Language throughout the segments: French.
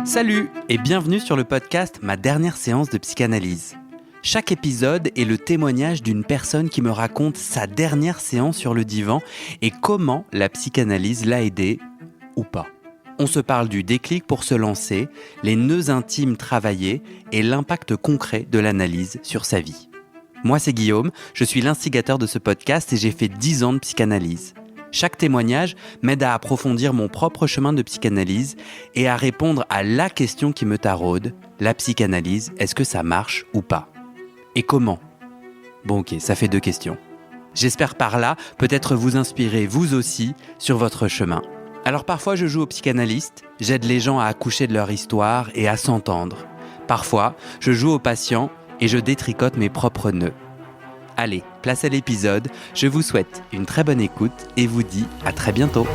Salut et bienvenue sur le podcast Ma dernière séance de psychanalyse. Chaque épisode est le témoignage d'une personne qui me raconte sa dernière séance sur le divan et comment la psychanalyse l'a aidé ou pas. On se parle du déclic pour se lancer, les nœuds intimes travaillés et l'impact concret de l'analyse sur sa vie. Moi c'est Guillaume, je suis l'instigateur de ce podcast et j'ai fait 10 ans de psychanalyse. Chaque témoignage m'aide à approfondir mon propre chemin de psychanalyse et à répondre à la question qui me taraude, la psychanalyse, est-ce que ça marche ou pas ? Et comment ? Bon ok, ça fait 2 questions. J'espère par là peut-être vous inspirer vous aussi sur votre chemin. Alors parfois je joue au psychanalyste, j'aide les gens à accoucher de leur histoire et à s'entendre. Parfois, je joue au patient et je détricote mes propres nœuds. Allez, place à l'épisode, je vous souhaite une très bonne écoute et vous dis à très bientôt.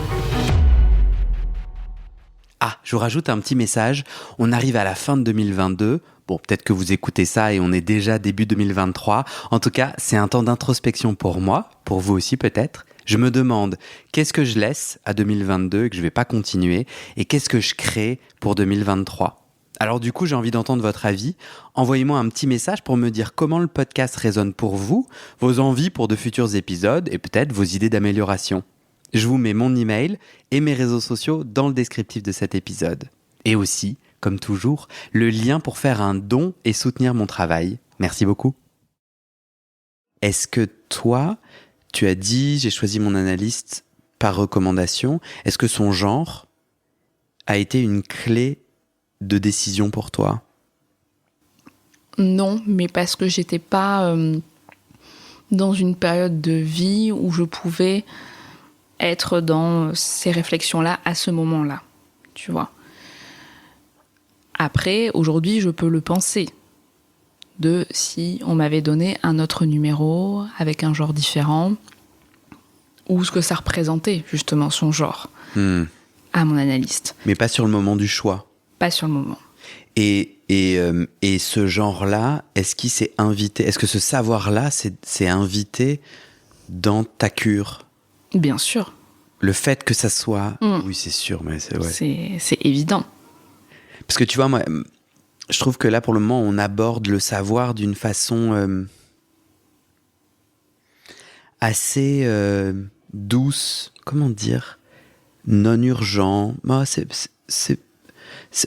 Ah, je vous rajoute un petit message, on arrive à la fin de 2022, bon peut-être que vous écoutez ça et on est déjà début 2023, en tout cas c'est un temps d'introspection pour moi, pour vous aussi peut-être. Je me demande qu'est-ce que je laisse à 2022 et que je ne vais pas continuer et qu'est-ce que je crée pour 2023. Alors du coup, j'ai envie d'entendre votre avis. Envoyez-moi un petit message pour me dire comment le podcast résonne pour vous, vos envies pour de futurs épisodes et peut-être vos idées d'amélioration. Je vous mets mon email et mes réseaux sociaux dans le descriptif de cet épisode. Et aussi, comme toujours, le lien pour faire un don et soutenir mon travail. Merci beaucoup. Est-ce que toi, tu as dit, j'ai choisi mon analyste par recommandation. Est-ce que son genre a été une clé de décision pour toi ? Non, mais parce que j'étais pas dans une période de vie où je pouvais être dans ces réflexions-là à ce moment-là, tu vois. Après, aujourd'hui, je peux le penser, de si on m'avait donné un autre numéro avec un genre différent, ou ce que ça représentait, justement, son genre, à mon analyste. Mais pas sur le moment du choix. Pas sur le moment. Et ce genre-là, est-ce qu'il s'est invité, est-ce que ce savoir-là s'est invité dans ta cure ? Bien sûr. Le fait que ça soit... Oui, c'est sûr, mais c'est... Ouais. C'est évident. Parce que tu vois, moi, je trouve que là, pour le moment, on aborde le savoir d'une façon assez douce, comment dire, non urgent. Oh,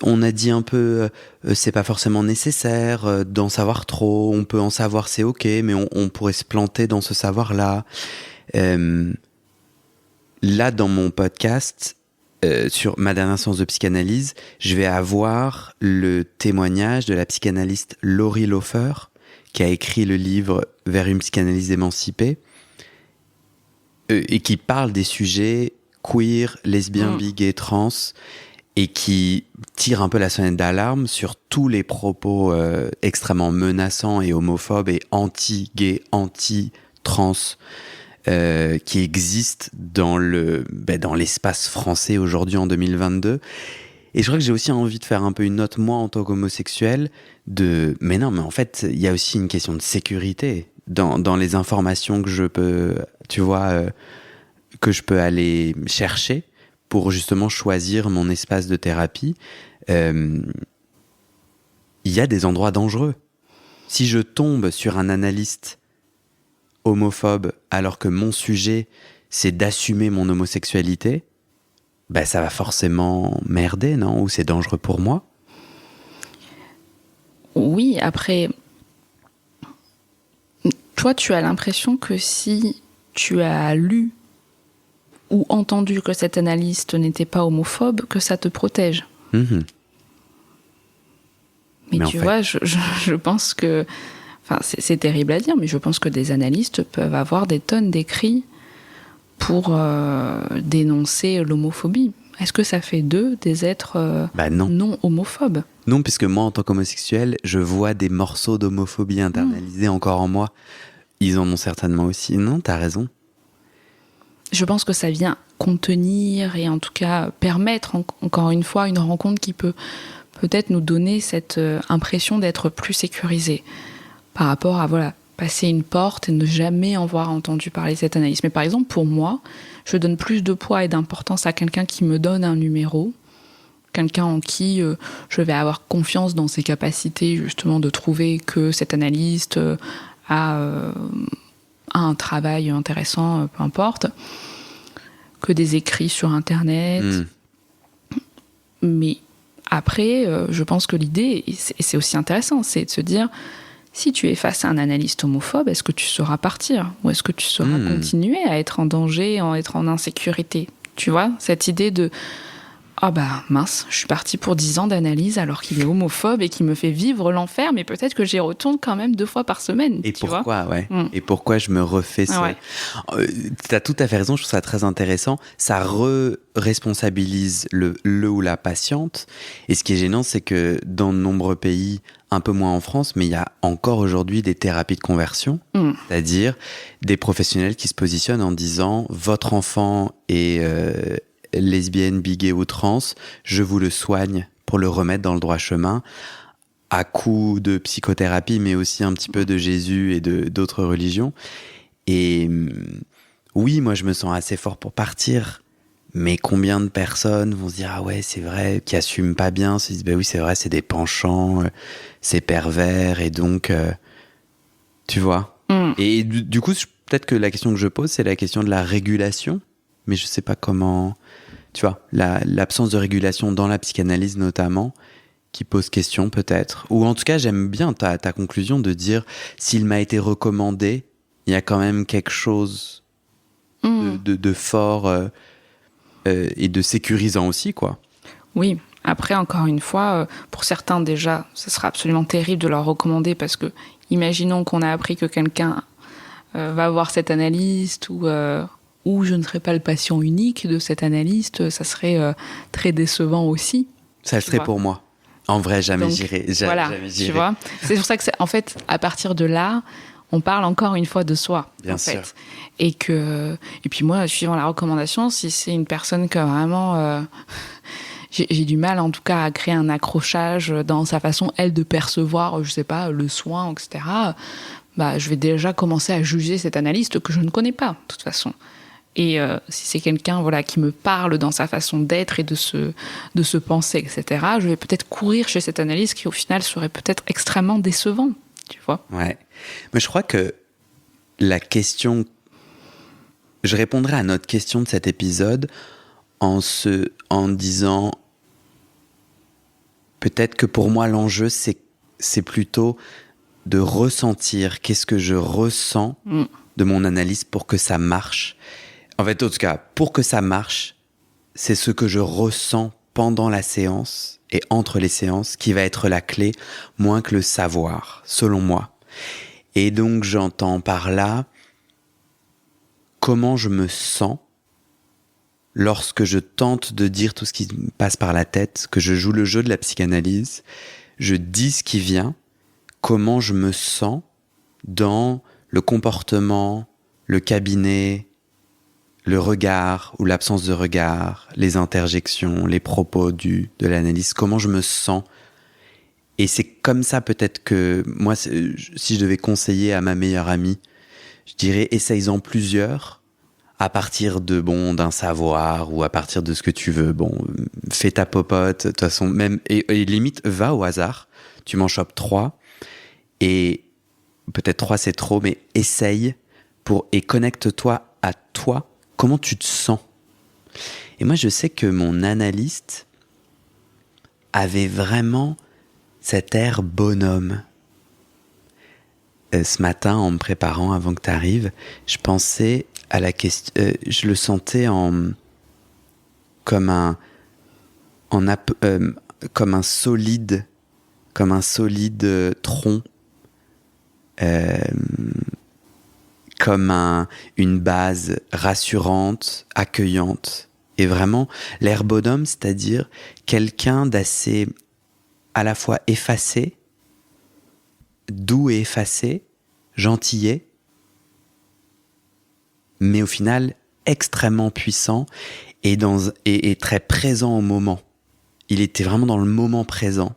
on a dit un peu, c'est pas forcément nécessaire d'en savoir trop, on peut en savoir, c'est ok, mais on pourrait se planter dans ce savoir-là. Là, dans mon podcast, sur ma dernière séance de psychanalyse, je vais avoir le témoignage de la psychanalyste Laurie Lofer, qui a écrit le livre « Vers une psychanalyse émancipée », et qui parle des sujets queer, lesbien, bi, gay, trans, et qui tire un peu la sonnette d'alarme sur tous les propos extrêmement menaçants et homophobes et anti-gay, anti-trans qui existent dans l'espace français aujourd'hui en 2022. Et je crois que j'ai aussi envie de faire un peu une note, moi, en tant qu'homosexuel, mais non, mais en fait, il y a aussi une question de sécurité dans les informations que je peux, tu vois, que je peux aller chercher pour justement choisir mon espace de thérapie. Il y a des endroits dangereux. Si je tombe sur un analyste homophobe alors que mon sujet c'est d'assumer mon homosexualité, bah ça va forcément merder, non ? Ou c'est dangereux pour moi ? Oui, après, toi tu as l'impression que si tu as lu ou entendu que cet analyste n'était pas homophobe, que ça te protège. Mais tu vois, je pense que... Enfin, c'est terrible à dire, mais je pense que des analystes peuvent avoir des tonnes d'écrits pour dénoncer l'homophobie. Est-ce que ça fait d'eux des êtres non homophobes ? Non, puisque moi, en tant qu'homosexuel, je vois des morceaux d'homophobie internalisés encore en moi. Ils en ont certainement aussi. Non, t'as raison. Je pense que ça vient contenir et en tout cas permettre, encore une fois, une rencontre qui peut peut-être nous donner cette impression d'être plus sécurisé par rapport à passer une porte et ne jamais avoir entendu parler de cette analyse. Mais par exemple, pour moi, je donne plus de poids et d'importance à quelqu'un qui me donne un numéro quelqu'un en qui je vais avoir confiance dans ses capacités justement de trouver que cet analyste a un travail intéressant, peu importe, que des écrits sur Internet. Mais après, je pense que l'idée, et c'est aussi intéressant, c'est de se dire, si tu es face à un analyste homophobe, est-ce que tu sauras partir? Ou est-ce que tu sauras continuer à être en danger, à être en insécurité? Tu vois, cette idée de ah bah mince, je suis partie pour 10 ans d'analyse alors qu'il est homophobe et qu'il me fait vivre l'enfer, mais peut-être que j'y retourne quand même 2 fois par semaine. Et tu pourquoi, vois Et pourquoi je me refais ça? Ouais. T'as tout à fait raison, je trouve ça très intéressant. Ça responsabilise le ou la patiente. Et ce qui est gênant, c'est que dans de nombreux pays, un peu moins en France, mais il y a encore aujourd'hui des thérapies de conversion, c'est-à-dire des professionnels qui se positionnent en disant « Votre enfant est lesbienne, bi, gay ou trans, je vous le soigne pour le remettre dans le droit chemin ». À coup de psychothérapie, mais aussi un petit peu de Jésus et d'autres religions. Et oui, moi, je me sens assez fort pour partir. Mais combien de personnes vont se dire « Ah ouais, c'est vrai », qui assument pas bien, se disent « Bah oui, c'est vrai, c'est des penchants, c'est pervers. » Et donc, tu vois. Et du coup, peut-être que la question que je pose, c'est la question de la régulation. Mais je sais pas comment... Tu vois, l'absence de régulation dans la psychanalyse notamment, qui pose question peut-être. Ou en tout cas, j'aime bien ta conclusion de dire, s'il m'a été recommandé, il y a quand même quelque chose de fort et de sécurisant aussi, quoi. Oui, après, encore une fois, pour certains déjà, ce sera absolument terrible de leur recommander parce que, imaginons qu'on a appris que quelqu'un va voir cet analyste ou je ne serai pas le patient unique de cet analyste, ça serait très décevant aussi. Ça le serait pour moi. En vrai, jamais j'irai. Voilà, jamais j'irai. tu vois. C'est pour ça que, en fait, à partir de là, on parle encore une fois de soi. Bien sûr. Et puis moi, suivant la recommandation, si c'est une personne que vraiment... j'ai du mal, en tout cas, à créer un accrochage dans sa façon, elle, de percevoir, je sais pas, le soin, etc., bah, je vais déjà commencer à juger cet analyste que je ne connais pas, de toute façon. Et si c'est quelqu'un qui me parle dans sa façon d'être et de se penser, etc., je vais peut-être courir chez cet analyste qui, au final, serait peut-être extrêmement décevant, tu vois. Ouais. Mais je crois que la question... Je répondrai à notre question de cet épisode en disant... Peut-être que pour moi, l'enjeu, c'est plutôt de ressentir qu'est-ce que je ressens de mon analyse pour que ça marche. En fait, en tout cas, pour que ça marche, c'est ce que je ressens pendant la séance et entre les séances qui va être la clé, moins que le savoir, selon moi. Et donc, j'entends par là comment je me sens lorsque je tente de dire tout ce qui me passe par la tête, que je joue le jeu de la psychanalyse, je dis ce qui vient, comment je me sens dans le comportement, le cabinet, le regard ou l'absence de regard, les interjections, les propos de l'analyse, comment je me sens. Et c'est comme ça peut-être que moi, si je devais conseiller à ma meilleure amie, je dirais essaye-en plusieurs à partir d'un savoir ou à partir de ce que tu veux. Bon, fais ta popote, de toute façon, même, et limite, va au hasard, tu m'en chopes 3, et peut-être 3 c'est trop, mais essaye et connecte-toi à toi. Comment tu te sens? Et moi, je sais que mon analyste avait vraiment cet air bonhomme. Ce matin, en me préparant avant que tu arrives, je pensais à la question... je le sentais comme un solide tronc, comme une base rassurante, accueillante. Et vraiment, l'air bonhomme, c'est-à-dire quelqu'un d'assez à la fois effacé, doux et effacé, gentillet, mais au final extrêmement puissant et très présent au moment. Il était vraiment dans le moment présent.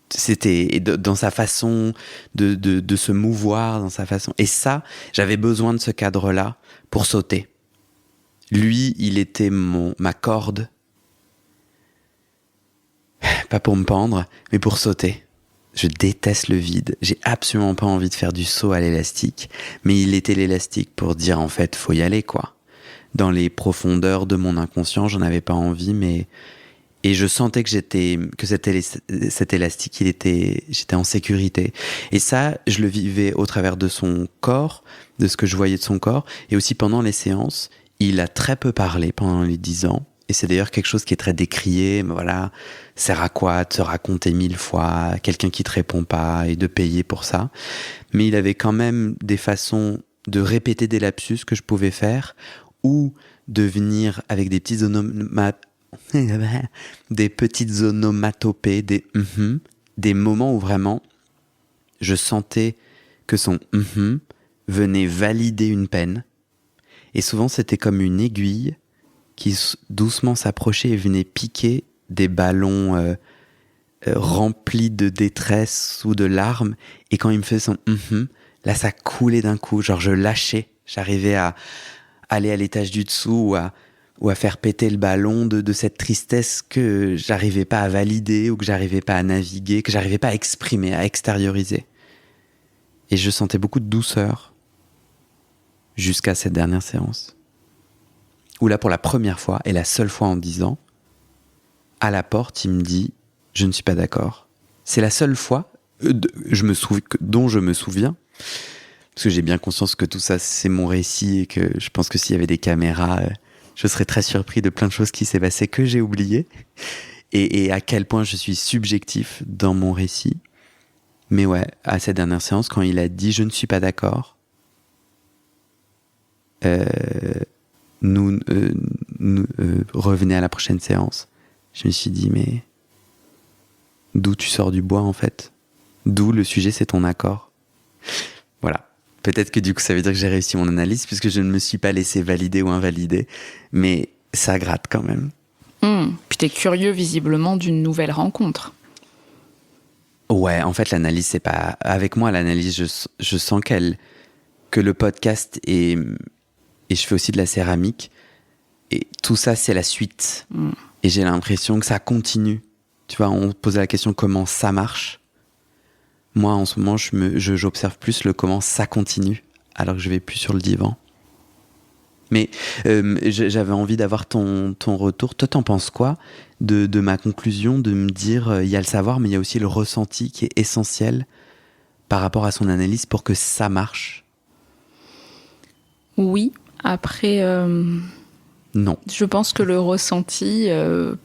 C'était dans sa façon de se mouvoir, dans sa façon. Et ça, j'avais besoin de ce cadre-là pour sauter. Lui, il était ma corde. Pas pour me pendre, mais pour sauter. Je déteste le vide. J'ai absolument pas envie de faire du saut à l'élastique. Mais il était l'élastique pour dire, en fait, faut y aller, quoi. Dans les profondeurs de mon inconscient, j'en avais pas envie, mais... Et je sentais que cet élastique, j'étais en sécurité. Et ça, je le vivais au travers de son corps, de ce que je voyais de son corps. Et aussi pendant les séances, il a très peu parlé pendant les 10 ans. Et c'est d'ailleurs quelque chose qui est très décrié. Mais voilà, sert à quoi de se raconter 1000 fois, quelqu'un qui te répond pas et de payer pour ça. Mais il avait quand même des façons de répéter des lapsus que je pouvais faire ou de venir avec des petites onomatopées, des moments où vraiment je sentais que son venait valider une peine. Et souvent, c'était comme une aiguille qui doucement s'approchait et venait piquer des ballons remplis de détresse ou de larmes. Et quand il me faisait son là, ça coulait d'un coup. Genre, je lâchais. J'arrivais à aller à l'étage du dessous ou à faire péter le ballon de cette tristesse que j'arrivais pas à valider ou que j'arrivais pas à naviguer, que j'arrivais pas à exprimer, à extérioriser. Et je sentais beaucoup de douceur jusqu'à cette dernière séance. Où là, pour la première fois, et la seule fois en 10 ans, à la porte, il me dit « Je ne suis pas d'accord ». C'est la seule fois dont je me souviens, parce que j'ai bien conscience que tout ça, c'est mon récit et que je pense que s'il y avait des caméras, je serais très surpris de plein de choses qui s'est passé que j'ai oubliées et à quel point je suis subjectif dans mon récit. Mais ouais, à cette dernière séance, quand il a dit « Je ne suis pas d'accord », revenez à la prochaine séance. Je me suis dit, mais d'où tu sors du bois en fait? D'où le sujet, c'est ton accord. Voilà. Peut-être que du coup, ça veut dire que j'ai réussi mon analyse puisque je ne me suis pas laissé valider ou invalider, mais ça gratte quand même. Puis t'es curieux visiblement d'une nouvelle rencontre. Ouais, en fait, l'analyse, c'est pas... Avec moi, l'analyse, je sens que le podcast et je fais aussi de la céramique. Et tout ça, c'est la suite. Et j'ai l'impression que ça continue. Tu vois, on posait la question comment ça marche. Moi, en ce moment, j'observe plus le comment ça continue, alors que je vais plus sur le divan. Mais j'avais envie d'avoir ton retour. Toi, t'en penses quoi de ma conclusion, de me dire, il y a le savoir, mais il y a aussi le ressenti qui est essentiel par rapport à son analyse pour que ça marche? Oui, après... Non. Je pense que le ressenti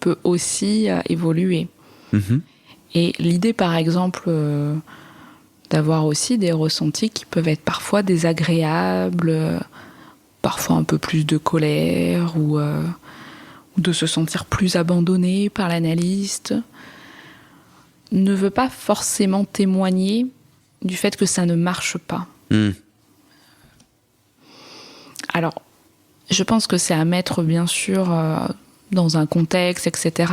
peut aussi évoluer. Et l'idée, par exemple, d'avoir aussi des ressentis qui peuvent être parfois désagréables, parfois un peu plus de colère ou de se sentir plus abandonné par l'analyste, ne veut pas forcément témoigner du fait que ça ne marche pas. Alors, je pense que c'est à mettre, bien sûr, dans un contexte, etc.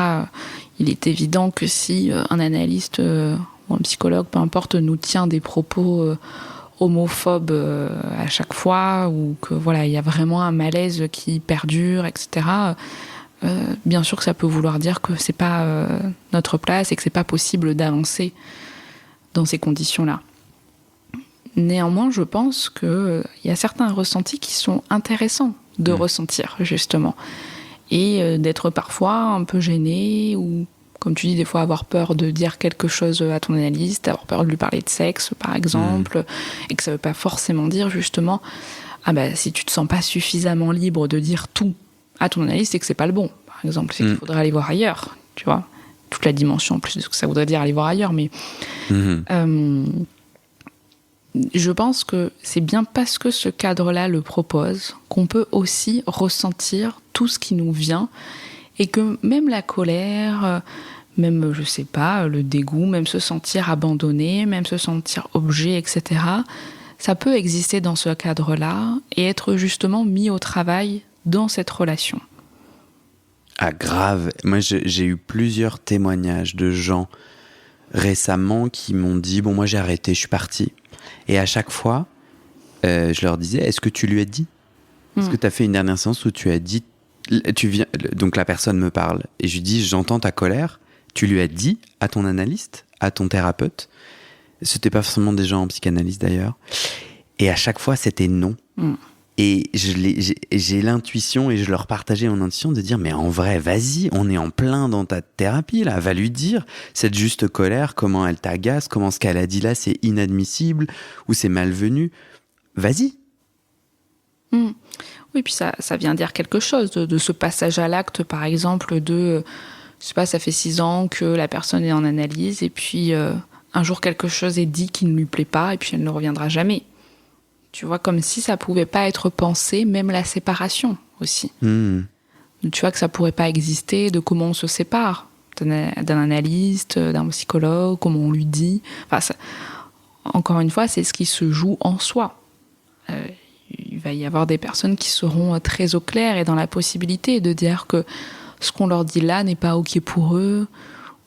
Il est évident que si un analyste ou un psychologue, peu importe, nous tient des propos homophobes à chaque fois, ou que voilà, il y a vraiment un malaise qui perdure, etc. Bien sûr que ça peut vouloir dire que c'est pas notre place et que c'est pas possible d'avancer dans ces conditions-là. Néanmoins, je pense qu'il y a certains ressentis qui sont intéressants de ressentir, justement. Et d'être parfois un peu gêné ou, comme tu dis, des fois avoir peur de dire quelque chose à ton analyste, avoir peur de lui parler de sexe, par exemple, et que ça veut pas forcément dire, justement, si tu te sens pas suffisamment libre de dire tout à ton analyste, c'est que c'est pas le bon. Par exemple, c'est qu'il faudrait aller voir ailleurs, tu vois. Toute la dimension, en plus de ce que ça voudrait dire aller voir ailleurs, mais... je pense que c'est bien parce que ce cadre-là le propose qu'on peut aussi ressentir tout ce qui nous vient et que même la colère, même, je sais pas, le dégoût, même se sentir abandonné, même se sentir objet, etc., ça peut exister dans ce cadre-là et être justement mis au travail dans cette relation. Ah, grave. Moi, j'ai eu plusieurs témoignages de gens récemment qui m'ont dit « Bon, moi, j'ai arrêté, je suis parti ». Et à chaque fois, je leur disais, est-ce que tu lui as dit? Est-ce que tu as fait une dernière séance où tu as dit, donc la personne me parle, et je lui dis, j'entends ta colère, Tu lui as dit à ton analyste, à ton thérapeute. C'était pas forcément des gens en psychanalyse d'ailleurs. Et à chaque fois, c'était non. Et j'ai l'intuition, et je leur partageais mon intuition, de dire, mais en vrai, vas-y, on est en plein dans ta thérapie, là. Va lui dire cette juste colère, comment elle t'agace, comment ce qu'elle a dit là, c'est inadmissible, ou c'est malvenu. Vas-y. Oui, puis ça vient dire quelque chose de ce passage à l'acte, par exemple, je sais pas, ça fait 6 ans que la personne est en analyse, et puis un jour quelque chose est dit qui ne lui plaît pas, et puis elle ne reviendra jamais. Tu vois, comme si ça pouvait pas être pensé, même la séparation aussi. Tu vois que ça pourrait pas exister, de comment on se sépare d'un analyste, d'un psychologue, comment on lui dit. Enfin, encore une fois, c'est ce qui se joue en soi. Il va y avoir des personnes qui seront très au clair et dans la possibilité de dire que ce qu'on leur dit là n'est pas OK pour eux,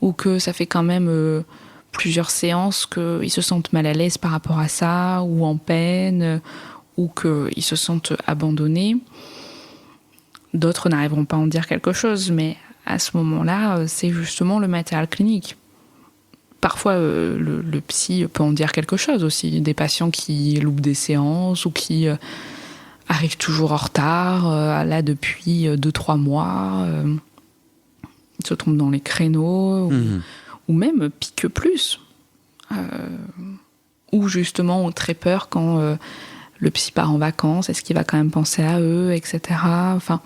ou que ça fait quand même plusieurs séances qu'ils se sentent mal à l'aise par rapport à ça, ou en peine, ou qu'ils se sentent abandonnés. D'autres n'arriveront pas à en dire quelque chose, mais à ce moment-là, c'est justement le matériel clinique. Parfois, le psy peut en dire quelque chose aussi. Des patients qui loupent des séances, ou qui arrivent toujours en retard, là depuis 2-3 mois, se trompent dans les créneaux, ou même piquent plus. Ou justement ont très peur quand le psy part en vacances, est-ce qu'il va quand même penser à eux, etc. Enfin,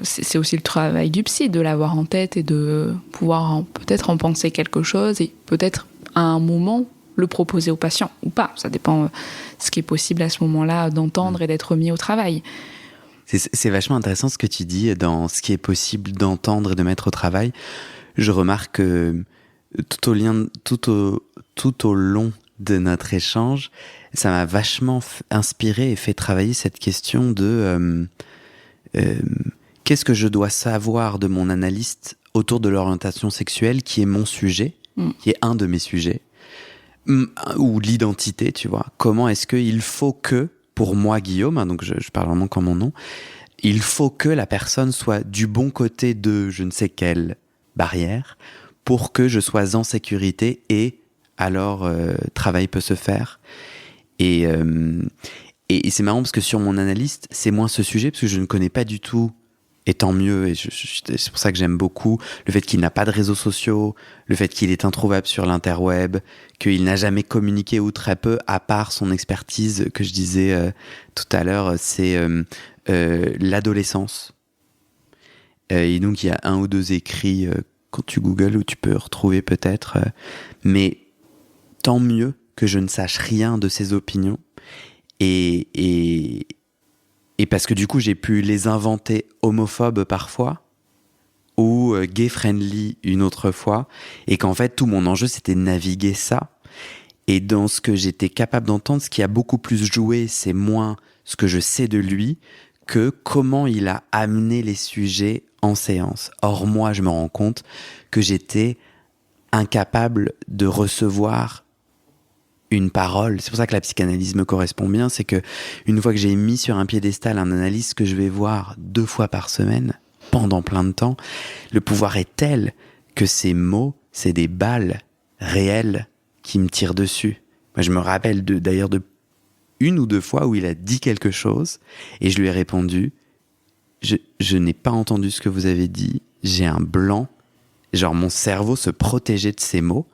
c'est aussi le travail du psy, de l'avoir en tête et de pouvoir peut-être en penser quelque chose, et peut-être à un moment le proposer au patient, ou pas. Ça dépend ce qui est possible à ce moment-là d'entendre et d'être mis au travail. C'est vachement intéressant ce que tu dis dans ce qui est possible d'entendre et de mettre au travail. Je remarque que tout au long de notre échange, ça m'a vachement inspiré et fait travailler cette question de qu'est-ce que je dois savoir de mon analyste autour de l'orientation sexuelle, qui est mon sujet, qui est un de mes sujets, ou l'identité, tu vois. Comment est-ce qu'il faut que, pour moi Guillaume, hein, donc je parle vraiment comme mon nom, il faut que la personne soit du bon côté de je ne sais quelle barrière pour que je sois en sécurité, et alors travail peut se faire. Et c'est marrant parce que sur mon analyste, c'est moins ce sujet, parce que je ne connais pas du tout, et tant mieux, et c'est pour ça que j'aime beaucoup le fait qu'il n'a pas de réseaux sociaux, le fait qu'il est introuvable sur l'interweb, qu'il n'a jamais communiqué, ou très peu, à part son expertise que je disais tout à l'heure, c'est l'adolescence. Et donc il y a 1 ou 2 écrits quand tu googles, où tu peux retrouver peut-être, mais tant mieux que je ne sache rien de ses opinions, et parce que du coup j'ai pu les inventer homophobes parfois, ou gay-friendly une autre fois, et qu'en fait tout mon enjeu c'était de naviguer ça. Et dans ce que j'étais capable d'entendre, ce qui a beaucoup plus joué, c'est moins ce que je sais de lui que comment il a amené les sujets en séance. Or moi je me rends compte que j'étais incapable de recevoir une parole. C'est pour ça que la psychanalyse me correspond bien, c'est que une fois que j'ai mis sur un piédestal un analyste que je vais voir 2 fois par semaine, pendant plein de temps, le pouvoir est tel que ces mots, c'est des balles réelles qui me tirent dessus. Moi, je me rappelle d'ailleurs de 1 ou 2 fois où il a dit quelque chose, et je lui ai répondu, je n'ai pas entendu ce que vous avez dit, j'ai un blanc, genre mon cerveau se protégeait de ces mots.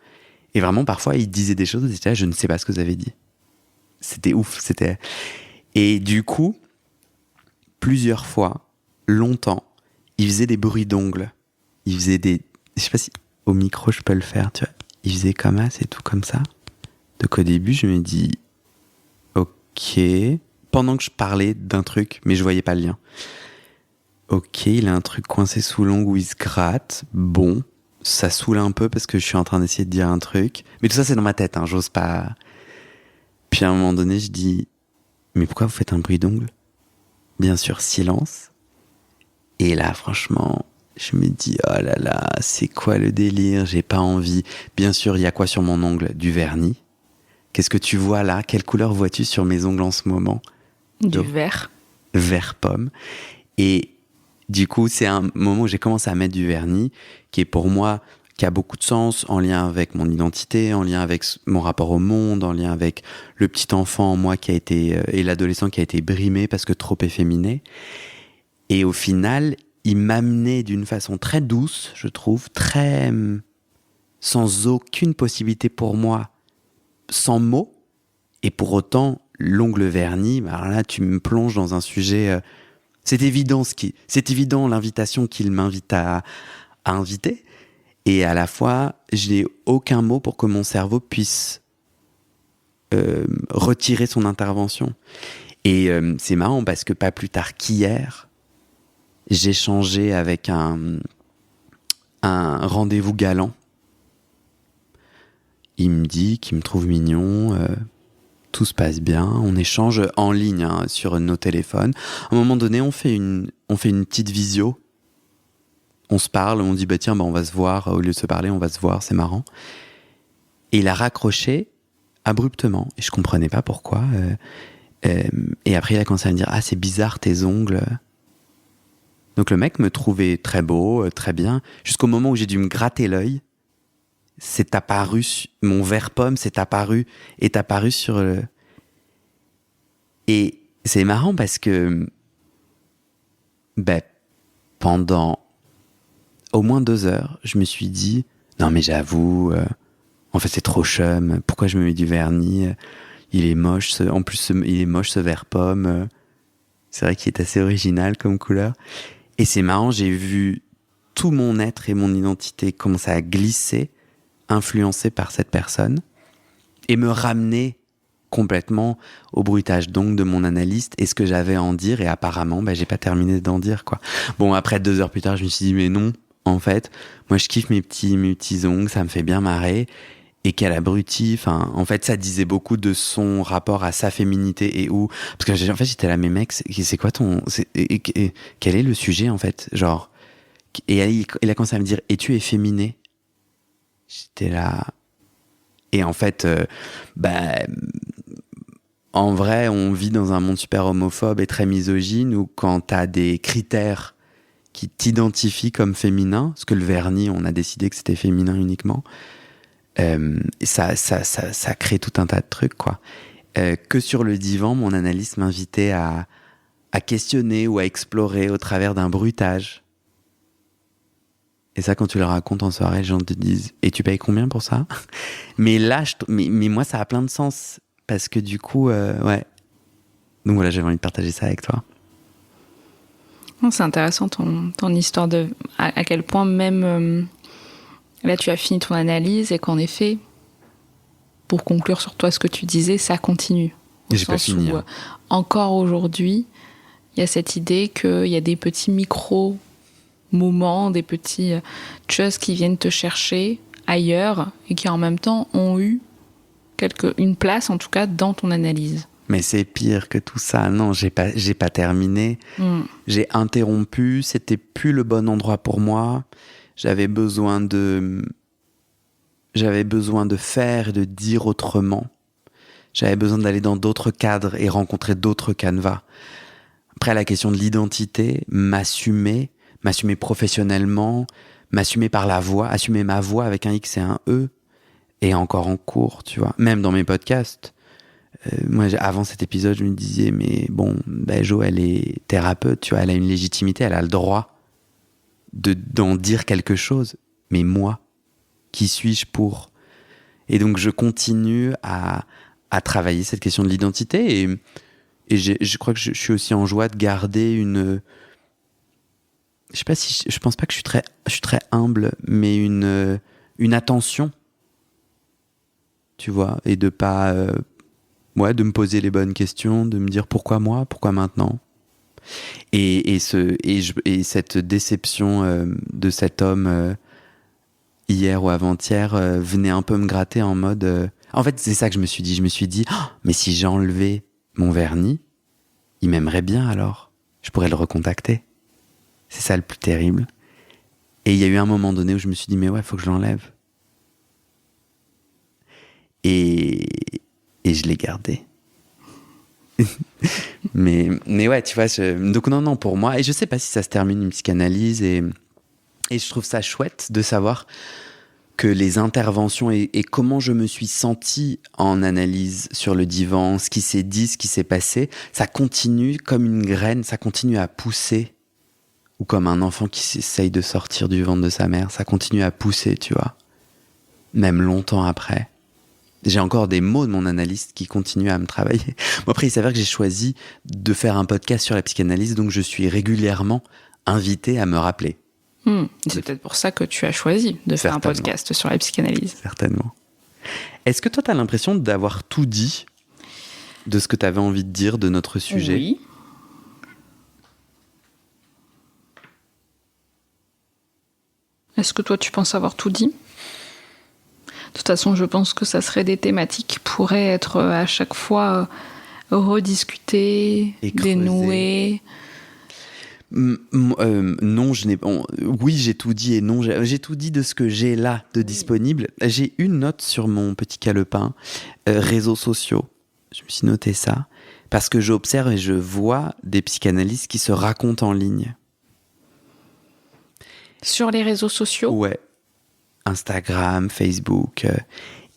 Et vraiment, parfois, il disait des choses, et j'étais là, je ne sais pas ce que vous avez dit. C'était ouf, c'était... Et du coup, plusieurs fois, longtemps, il faisait des bruits d'ongles. Il faisait des... Je sais pas si au micro, je peux le faire, tu vois. Il faisait comme ça, c'est tout comme ça. Donc au début, je me dis, ok, pendant que je parlais d'un truc, mais je voyais pas le lien. Ok, il a un truc coincé sous l'ongle où il se gratte, bon... Ça saoule un peu parce que je suis en train d'essayer de dire un truc. Mais tout ça, c'est dans ma tête, hein, j'ose pas. Puis à un moment donné, je dis, mais pourquoi vous faites un bruit d'ongle ? Bien sûr, silence. Et là, franchement, je me dis, oh là là, c'est quoi le délire ? J'ai pas envie. Bien sûr, il y a quoi sur mon ongle ? Du vernis. Qu'est-ce que tu vois là ? Quelle couleur vois-tu sur mes ongles en ce moment ? Du vert. Vert pomme. Et du coup, c'est un moment où j'ai commencé à mettre du vernis, qui est pour moi, qui a beaucoup de sens, en lien avec mon identité, en lien avec mon rapport au monde, en lien avec le petit enfant en moi qui a été, et l'adolescent qui a été brimé parce que trop efféminé. Et au final, il m'amenait d'une façon très douce, je trouve, très, sans aucune possibilité pour moi, sans mots. Et pour autant, l'ongle verni, alors là, tu me plonges dans un sujet, c'est évident l'invitation qu'il m'invite à inviter. Et à la fois, je n'ai aucun mot pour que mon cerveau puisse retirer son intervention. Et c'est marrant parce que pas plus tard qu'hier, j'ai échangé avec un rendez-vous galant. Il me dit qu'il me trouve mignon, tout se passe bien, on échange en ligne sur nos téléphones. À un moment donné, on fait une petite visio. On se parle, on dit tiens, on va se voir, au lieu de se parler, on va se voir, c'est marrant. Et il a raccroché abruptement, et je comprenais pas pourquoi. Et après, il a commencé à me dire c'est bizarre tes ongles. Donc le mec me trouvait très beau, très bien, jusqu'au moment où j'ai dû me gratter l'œil. C'est apparu, mon vert pomme est apparu sur le... Et c'est marrant parce que pendant au moins 2 heures, je me suis dit non mais j'avoue, en fait c'est trop chum, pourquoi je me mets du vernis, il est moche, en plus il est moche ce vert pomme, c'est vrai qu'il est assez original comme couleur. Et c'est marrant, j'ai vu tout mon être et mon identité commencer à glisser, influencé par cette personne, et me ramener complètement au bruitage donc de mon analyste et ce que j'avais à en dire, et apparemment j'ai pas terminé d'en dire quoi. Bon, après 2 heures plus tard, je me suis dit mais non, en fait moi je kiffe mes petits ongles, ça me fait bien marrer, et quel abruti, en fait ça disait beaucoup de son rapport à sa féminité. Et où, parce que en fait j'étais là mais mec, c'est quoi quel est le sujet en fait, genre. Et il a commencé à me dire et tu es féminé. J'étais là. Et en fait, en vrai, on vit dans un monde super homophobe et très misogyne où quand t'as des critères qui t'identifient comme féminin, parce que le vernis, on a décidé que c'était féminin uniquement, ça crée tout un tas de trucs, quoi. Que sur le divan, mon analyste m'invitait à questionner ou à explorer au travers d'un bruitage. Et ça, quand tu le racontes en soirée, les gens te disent « Et tu payes combien pour ça ?» Mais là, mais moi, ça a plein de sens. Parce que du coup, ouais. Donc voilà, j'avais envie de partager ça avec toi. C'est intéressant ton histoire de... À quel point même... là, tu as fini ton analyse et qu'en effet, pour conclure sur toi ce que tu disais, ça continue. Et j'ai pas fini. Où, encore aujourd'hui, il y a cette idée qu'il y a des petits micro-moments, des petits choses qui viennent te chercher ailleurs et qui en même temps ont eu une place, en tout cas, dans ton analyse. Mais c'est pire que tout ça. Non, j'ai pas terminé. J'ai interrompu. C'était plus le bon endroit pour moi. J'avais besoin de faire et de dire autrement. J'avais besoin d'aller dans d'autres cadres et rencontrer d'autres canevas. Après, la question de l'identité, m'assumer professionnellement, m'assumer par la voix, assumer ma voix avec un X et un E, est encore en cours, tu vois. Même dans mes podcasts. Moi, avant cet épisode, je me disais, mais bon, Jo, elle est thérapeute, tu vois, elle a une légitimité, elle a le droit d'en dire quelque chose. Mais moi, qui suis-je pour ? Et donc, je continue à travailler cette question de l'identité, et je crois que je suis aussi en joie de garder une... Je pense pas que je suis très humble, mais une attention, tu vois, et de pas... de me poser les bonnes questions, de me dire pourquoi moi, pourquoi maintenant. Et cette déception de cet homme hier ou avant-hier venait un peu me gratter en mode... En fait, c'est ça que je me suis dit. Je me suis dit, mais si j'enlevais mon vernis, il m'aimerait bien alors. Je pourrais le recontacter. C'est ça le plus terrible. Et il y a eu un moment donné où je me suis dit, mais ouais, faut que je l'enlève. Et je l'ai gardé. Mais ouais, tu vois, donc non, pour moi, et je sais pas si ça se termine une psychanalyse, et je trouve ça chouette de savoir que les interventions et comment je me suis senti en analyse sur le divan, ce qui s'est dit, ce qui s'est passé, ça continue comme une graine, ça continue à pousser, ou comme un enfant qui essaye de sortir du ventre de sa mère, ça continue à pousser, tu vois, même longtemps après. J'ai encore des mots de mon analyste qui continuent à me travailler. Bon, après, il s'avère que j'ai choisi de faire un podcast sur la psychanalyse, donc je suis régulièrement invité à me rappeler. C'est peut-être pour ça que tu as choisi de faire un podcast sur la psychanalyse. Certainement. Est-ce que toi, tu as l'impression d'avoir tout dit de ce que tu avais envie de dire de notre sujet ? Oui. Est-ce que toi, tu penses avoir tout dit ? De toute façon, je pense que ça serait des thématiques qui pourraient être à chaque fois rediscutées, dénouées. Non, oui, j'ai tout dit, et non, j'ai tout dit de ce que j'ai là de disponible. J'ai une note sur mon petit calepin, réseaux sociaux. Je me suis noté ça parce que j'observe et je vois des psychanalystes qui se racontent en ligne. Sur les réseaux sociaux ? Ouais. Instagram, Facebook.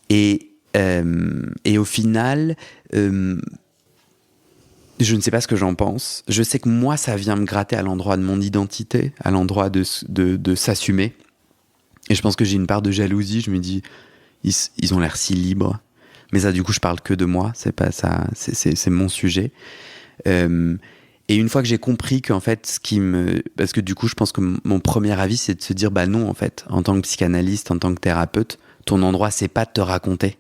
Et au final, je ne sais pas ce que j'en pense. Je sais que moi, ça vient me gratter à l'endroit de mon identité, à l'endroit de s'assumer. Et je pense que j'ai une part de jalousie. Je me dis, ils ont l'air si libres. Mais ça, du coup, je parle que de moi. C'est pas ça. C'est mon sujet. Et une fois que j'ai compris qu'en fait, parce que du coup, je pense que mon premier avis, c'est de se dire, bah non, en fait, en tant que psychanalyste, en tant que thérapeute, ton endroit, c'est pas de te raconter.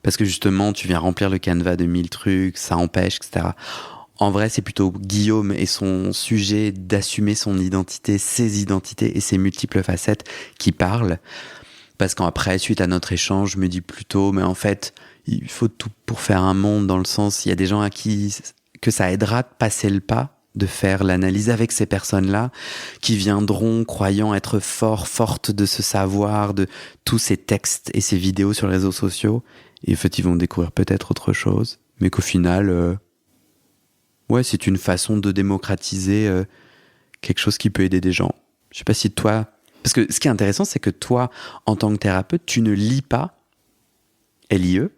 Parce que justement, tu viens remplir le canevas de 1000 trucs, ça empêche, etc. En vrai, c'est plutôt Guillaume et son sujet d'assumer son identité, ses identités et ses multiples facettes qui parlent. Parce qu'après, suite à notre échange, je me dis plutôt, mais en fait, il faut tout pour faire un monde, dans le sens, il y a des gens à qui que ça aidera de passer le pas, de faire l'analyse avec ces personnes-là, qui viendront croyant être fortes de ce savoir, de tous ces textes et ces vidéos sur les réseaux sociaux. Et en fait, ils vont découvrir peut-être autre chose, mais qu'au final, ouais, c'est une façon de démocratiser quelque chose qui peut aider des gens. Je sais pas si toi... Parce que ce qui est intéressant, c'est que toi, en tant que thérapeute, tu ne lis pas LIE,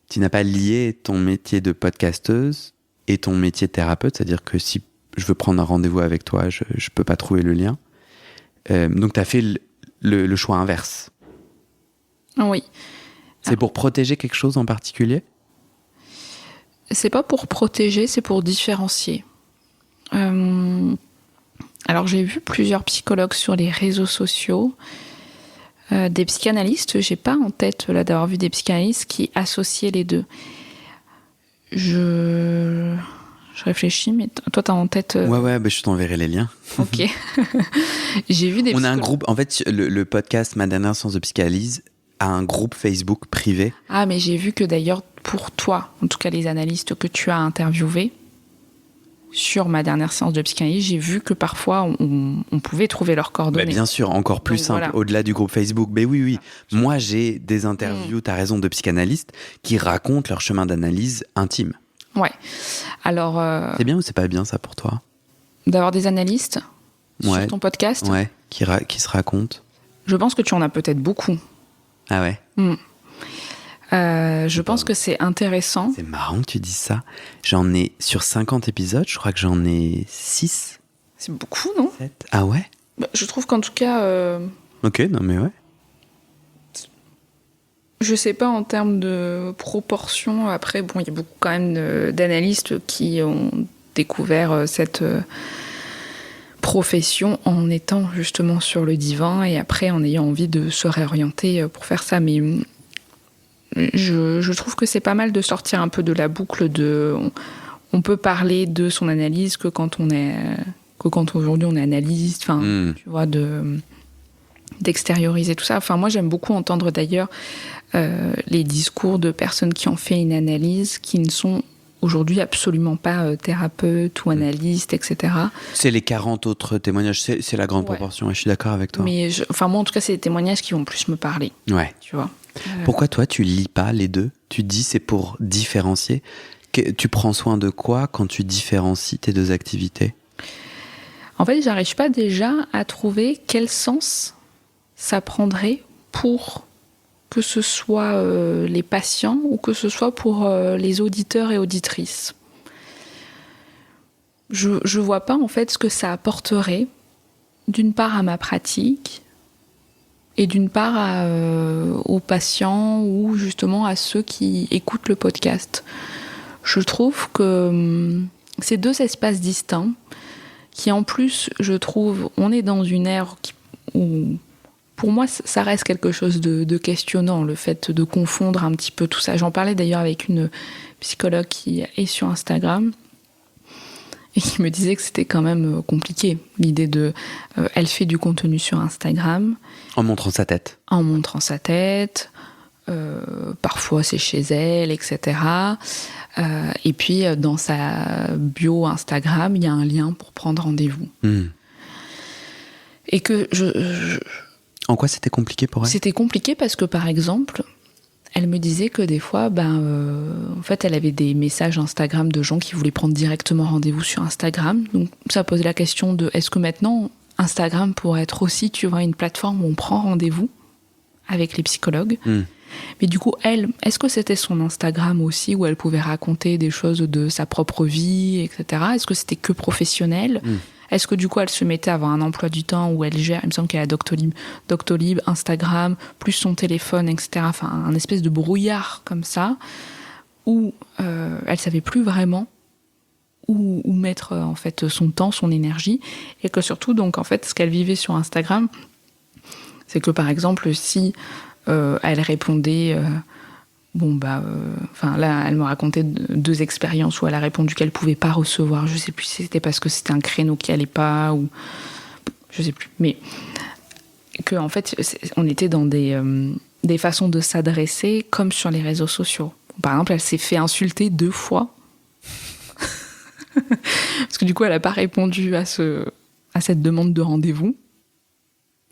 tu n'as pas lié ton métier de podcasteuse et ton métier de thérapeute, c'est-à-dire que si je veux prendre un rendez-vous avec toi, je peux pas trouver le lien. Donc tu as fait le choix inverse. Oui. C'est pour protéger quelque chose en particulier ? C'est pas pour protéger, c'est pour différencier. Alors j'ai vu plusieurs psychologues sur les réseaux sociaux, des psychanalystes, j'ai pas en tête là d'avoir vu des psychanalystes qui associaient les deux. Je réfléchis, mais toi t'as en tête... Ouais, bah, je t'enverrai les liens. Ok. J'ai vu des On a un groupe, en fait, le podcast Ma dernière séance de psychanalyse a un groupe Facebook privé. Ah, mais j'ai vu que d'ailleurs, pour toi, en tout cas les analystes que tu as interviewés, sur Ma dernière séance de psychanalyse, j'ai vu que parfois on pouvait trouver leurs coordonnées. Bah bien sûr, encore plus simple, voilà. Au-delà du groupe Facebook. Mais oui. Moi, j'ai des interviews, t'as raison, de psychanalystes qui racontent leur chemin d'analyse intime. Ouais. Alors. C'est bien ou c'est pas bien ça pour toi ? D'avoir des analystes sur ton podcast ? Ouais, qui se racontent. Je pense que tu en as peut-être beaucoup. Ah ouais ? Je pense que c'est intéressant. C'est marrant que tu dises ça. J'en ai, sur 50 épisodes, je crois que j'en ai 6. C'est beaucoup, non ? 7. Ah ouais ? Bah, je trouve qu'en tout cas... Ok, non mais ouais. Je sais pas en termes de proportion. Après, bon, il y a beaucoup quand même d'analystes qui ont découvert cette profession en étant justement sur le divan et après en ayant envie de se réorienter pour faire ça. Mais je trouve que c'est pas mal de sortir un peu de la boucle de... On peut parler de son analyse que quand aujourd'hui on est analyste, enfin, tu vois, d'extérioriser tout ça. Enfin, moi, j'aime beaucoup entendre d'ailleurs les discours de personnes qui ont fait une analyse, qui ne sont aujourd'hui absolument pas thérapeutes ou analystes, etc. C'est les 40 autres témoignages, c'est la grande proportion, et je suis d'accord avec toi. Mais moi, en tout cas, c'est des témoignages qui vont plus me parler. Ouais. Tu vois. Pourquoi toi, tu lis pas les deux ? Tu dis c'est pour différencier. Tu prends soin de quoi quand tu différencies tes deux activités ? En fait, j'arrive pas déjà à trouver quel sens ça prendrait pour que ce soit les patients ou que ce soit pour les auditeurs et auditrices. Je vois pas en fait ce que ça apporterait, d'une part à ma pratique et d'une part aux patients ou justement à ceux qui écoutent le podcast. Je trouve que ces deux espaces distincts, qui en plus, je trouve, on est dans une ère où, pour moi, ça reste quelque chose de questionnant, le fait de confondre un petit peu tout ça. J'en parlais d'ailleurs avec une psychologue qui est sur Instagram et qui me disait que c'était quand même compliqué, l'idée de... elle fait du contenu sur Instagram. En montrant sa tête. En montrant sa tête, parfois c'est chez elle, etc. Et puis dans sa bio Instagram, il y a un lien pour prendre rendez-vous. Et que En quoi c'était compliqué pour elle ? C'était compliqué parce que, par exemple, elle me disait que des fois, en fait, elle avait des messages Instagram de gens qui voulaient prendre directement rendez-vous sur Instagram. Donc, ça posait la question de est-ce que maintenant, Instagram pourrait être aussi, tu vois, une plateforme où on prend rendez-vous avec les psychologues. Mais du coup, elle, est-ce que c'était son Instagram aussi où elle pouvait raconter des choses de sa propre vie, etc. Est-ce que c'était que professionnel ? Est-ce que du coup, elle se mettait à avoir un emploi du temps où elle gère, il me semble qu'elle a Doctolib, Instagram, plus son téléphone, etc. Enfin, un espèce de brouillard comme ça, où elle savait plus vraiment où mettre en fait son temps, son énergie, et que surtout, donc en fait, ce qu'elle vivait sur Instagram, c'est que par exemple, si elle répondait... là, elle me racontait deux expériences où elle a répondu qu'elle pouvait pas recevoir. Je sais plus si c'était parce que c'était un créneau qui allait pas ou je sais plus. Mais que en fait, on était dans des façons de s'adresser comme sur les réseaux sociaux. Par exemple, elle s'est fait insulter 2 fois parce que du coup, elle a pas répondu à cette demande de rendez-vous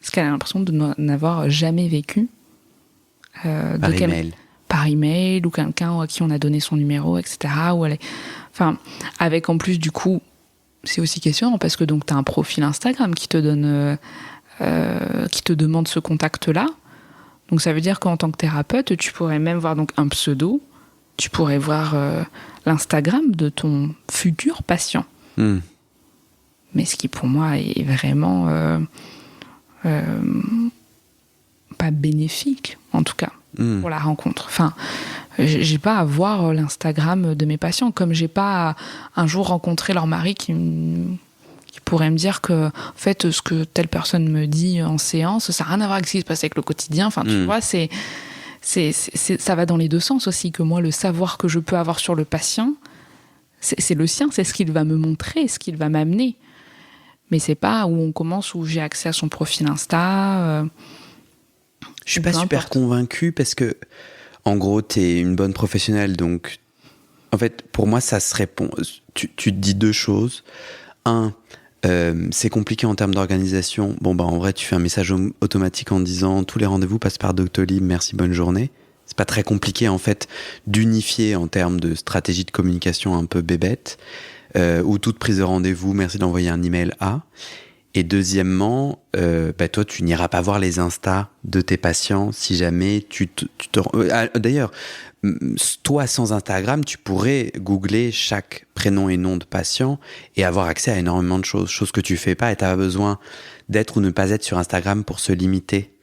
parce qu'elle a l'impression de n'avoir jamais vécu par email ou quelqu'un à qui on a donné son numéro, etc. Enfin, avec en plus, du coup, c'est aussi questionnant parce que donc tu as un profil Instagram qui te donne, qui te demande ce contact-là. Donc ça veut dire qu'en tant que thérapeute, tu pourrais même voir donc un pseudo, tu pourrais voir l'Instagram de ton futur patient. Mais ce qui pour moi est vraiment pas bénéfique, en tout cas. Pour la rencontre. Enfin, j'ai pas à voir l'Instagram de mes patients, comme j'ai pas à un jour rencontrer leur mari qui pourrait me dire que, en fait, ce que telle personne me dit en séance, ça n'a rien à voir avec ce qui se passe avec le quotidien. Enfin, tu vois, ça va dans les deux sens aussi, que moi, le savoir que je peux avoir sur le patient, c'est le sien, c'est ce qu'il va me montrer, ce qu'il va m'amener. Mais c'est pas où on commence, où j'ai accès à son profil Insta. Je suis pas super convaincue parce que, en gros, t'es une bonne professionnelle, donc, en fait, pour moi, ça se répond. Tu te dis 2 choses. 1, c'est compliqué en termes d'organisation. En vrai, tu fais un message automatique en disant tous les rendez-vous passent par Doctolib, merci, bonne journée. C'est pas très compliqué, en fait, d'unifier en termes de stratégie de communication un peu bébête, ou toute prise de rendez-vous, merci d'envoyer un email à. Et deuxièmement, toi, tu n'iras pas voir les Insta de tes patients si jamais d'ailleurs, toi, sans Instagram, tu pourrais googler chaque prénom et nom de patient et avoir accès à énormément de choses que tu fais pas et tu n'as pas besoin d'être ou ne pas être sur Instagram pour se limiter.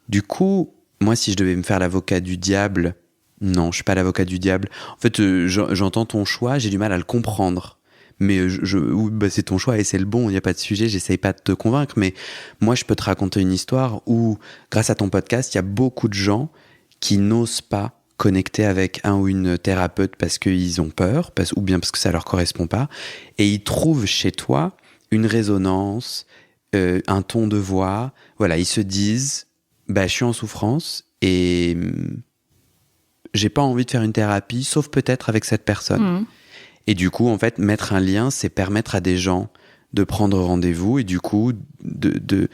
Du coup, moi, si je devais me faire l'avocat du diable, non, je suis pas l'avocat du diable. En fait, j'entends ton choix, j'ai du mal à le comprendre. Mais c'est ton choix et c'est le bon, il n'y a pas de sujet, j'essaye pas de te convaincre, mais moi je peux te raconter une histoire où, grâce à ton podcast, il y a beaucoup de gens qui n'osent pas connecter avec un ou une thérapeute parce qu'ils ont peur, ou bien parce que ça leur correspond pas, et ils trouvent chez toi une résonance, un ton de voix, voilà, ils se disent, je suis en souffrance et j'ai pas envie de faire une thérapie, sauf peut-être avec cette personne. Et du coup, en fait, mettre un lien, c'est permettre à des gens de prendre rendez-vous et du coup, d'aller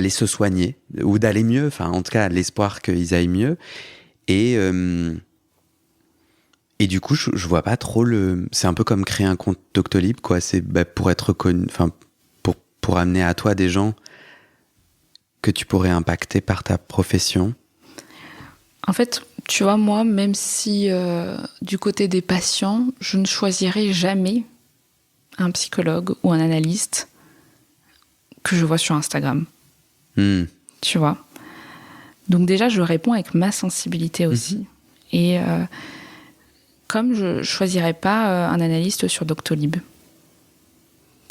se soigner ou d'aller mieux. Enfin, en tout cas, l'espoir qu'ils aillent mieux. Et Et du coup, je vois pas trop le. C'est un peu comme créer un compte Doctolib, quoi. C'est pour être reconnu, enfin, pour amener à toi des gens que tu pourrais impacter par ta profession. En fait, tu vois, moi, même si du côté des patients, je ne choisirais jamais un psychologue ou un analyste que je vois sur Instagram. Tu vois. Donc déjà, je réponds avec ma sensibilité aussi. Et comme je ne choisirais pas un analyste sur Doctolib.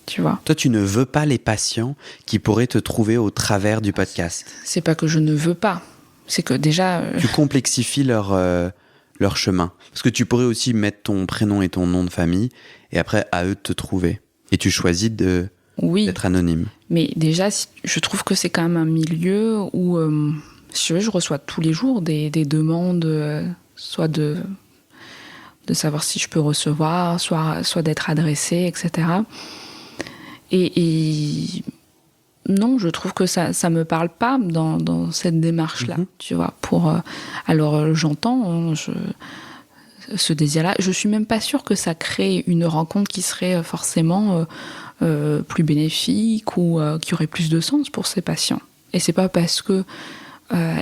Tu vois. Toi, tu ne veux pas les patients qui pourraient te trouver au travers du podcast. C'est pas que je ne veux pas. C'est que déjà... Tu complexifies leur chemin. Parce que tu pourrais aussi mettre ton prénom et ton nom de famille, et après, à eux de te trouver. Et tu choisis d'être anonyme. Mais déjà, je trouve que c'est quand même un milieu où, si tu veux, je reçois tous les jours des demandes, soit de savoir si je peux recevoir, soit d'être adressée, etc. Et non, je trouve que ça me parle pas dans cette démarche-là, tu vois. Alors, j'entends ce désir-là. Je suis même pas sûre que ça crée une rencontre qui serait forcément plus bénéfique ou qui aurait plus de sens pour ces patients. Et c'est pas parce que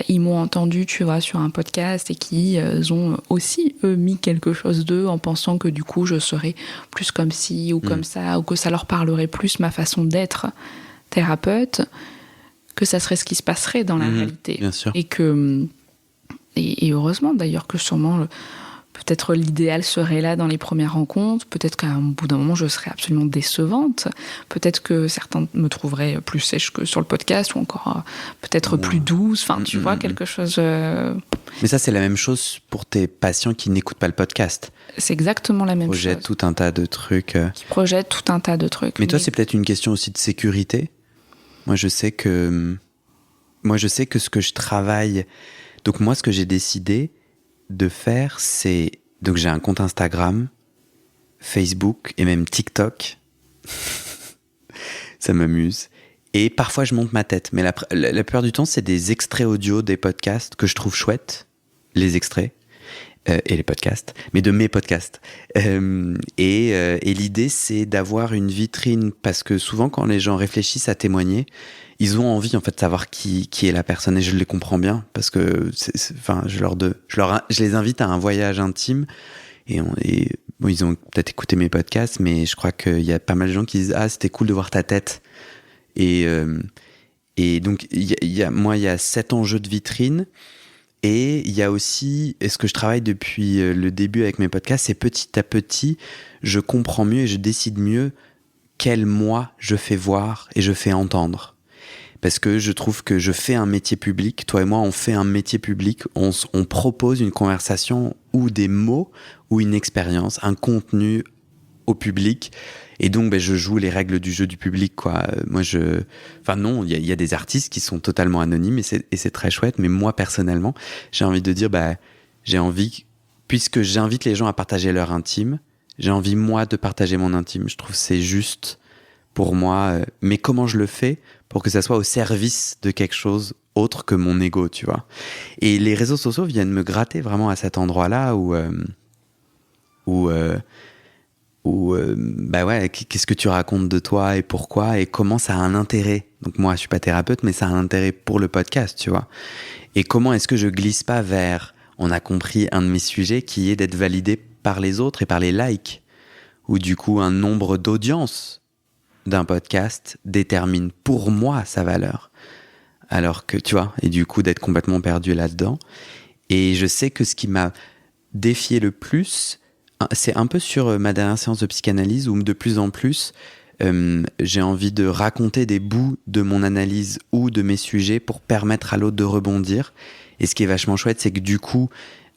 ils m'ont entendu, tu vois, sur un podcast et qu'ils ont aussi, eux, mis quelque chose d'eux en pensant que du coup, je serais plus comme ci ou comme ça, ou que ça leur parlerait plus ma façon d'être thérapeute, que ça serait ce qui se passerait dans la réalité. Bien sûr. Et heureusement, d'ailleurs, que sûrement... Peut-être l'idéal serait là dans les premières rencontres, peut-être qu'à un bout d'un moment je serais absolument décevante, peut-être que certains me trouveraient plus sèche que sur le podcast ou encore peut-être plus douce, enfin tu vois, quelque chose... Mais ça c'est la même chose pour tes patients qui n'écoutent pas le podcast. C'est exactement la même chose. Qui projettent tout un tas de trucs. Qui projettent tout un tas de trucs. Mais toi c'est peut-être une question aussi de sécurité. Moi je sais que ce que je travaille... Donc moi ce que j'ai décidé de faire, c'est... Donc j'ai un compte Instagram, Facebook et même TikTok. Ça m'amuse. Et parfois, je monte ma tête. Mais la plupart du temps, c'est des extraits audio des podcasts que je trouve chouettes. Les extraits. Et les podcasts. Mais de mes podcasts. Et l'idée, c'est d'avoir une vitrine. Parce que souvent, quand les gens réfléchissent à témoigner, ils ont envie en fait de savoir qui est la personne, et je les comprends bien parce que je les invite à un voyage intime et bon, ils ont peut-être écouté mes podcasts, mais je crois qu'il y a pas mal de gens qui disent c'était cool de voir ta tête, et donc il y a cet enjeu de vitrine, et il y a aussi, ce que je travaille depuis le début avec mes podcasts, c'est petit à petit je comprends mieux et je décide mieux quel moi je fais voir et je fais entendre. Parce que je trouve que je fais un métier public, toi et moi on fait un métier public, on propose une conversation ou des mots ou une expérience, un contenu au public, et donc je joue les règles du jeu du public, quoi. Non, il y a des artistes qui sont totalement anonymes et c'est très chouette, mais moi personnellement j'ai envie de dire puisque j'invite les gens à partager leur intime, j'ai envie moi de partager mon intime. Je trouve que c'est juste pour moi, mais comment je le fais pour que ça soit au service de quelque chose autre que mon ego, tu vois. Et les réseaux sociaux viennent me gratter vraiment à cet endroit-là qu'est-ce que tu racontes de toi et pourquoi et comment ça a un intérêt. Donc moi, je suis pas thérapeute, mais ça a un intérêt pour le podcast, tu vois. Et comment est-ce que je glisse pas vers, on a compris, un de mes sujets qui est d'être validé par les autres et par les likes, ou du coup un nombre d'audiences d'un podcast détermine pour moi sa valeur, alors que tu vois, et du coup d'être complètement perdu là-dedans. Et je sais que ce qui m'a défié le plus, c'est un peu sur ma dernière séance de psychanalyse, où de plus en plus j'ai envie de raconter des bouts de mon analyse ou de mes sujets pour permettre à l'autre de rebondir. Et ce qui est vachement chouette, c'est que du coup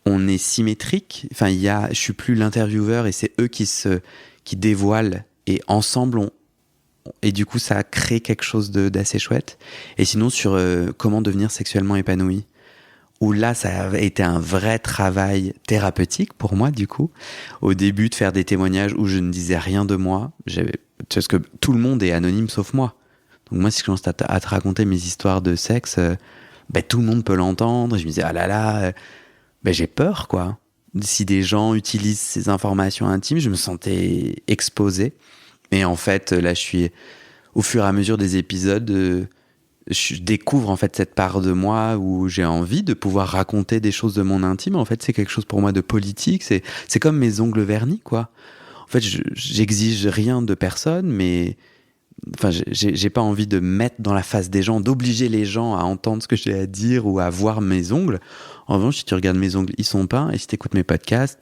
on est symétrique, enfin je suis plus l'intervieweur et c'est eux qui dévoilent, et ensemble et du coup ça crée quelque chose d'assez chouette. Et sinon sur comment devenir sexuellement épanoui, où là ça a été un vrai travail thérapeutique pour moi, du coup au début, de faire des témoignages où je ne disais rien de moi, parce que tout le monde est anonyme sauf moi. Donc moi, si je commence à te raconter mes histoires de sexe, tout le monde peut l'entendre, et je me disais j'ai peur, quoi. si des gens utilisent ces informations intimes, je me sentais exposé. Et en fait, là, au fur et à mesure des épisodes, je découvre en fait cette part de moi où j'ai envie de pouvoir raconter des choses de mon intime. En fait, c'est quelque chose pour moi de politique. C'est comme mes ongles vernis, quoi. En fait, j'exige rien de personne, mais enfin, j'ai pas envie de mettre dans la face des gens, d'obliger les gens à entendre ce que j'ai à dire ou à voir mes ongles. En revanche, si tu regardes mes ongles, ils sont peints, et si tu écoutes mes podcasts,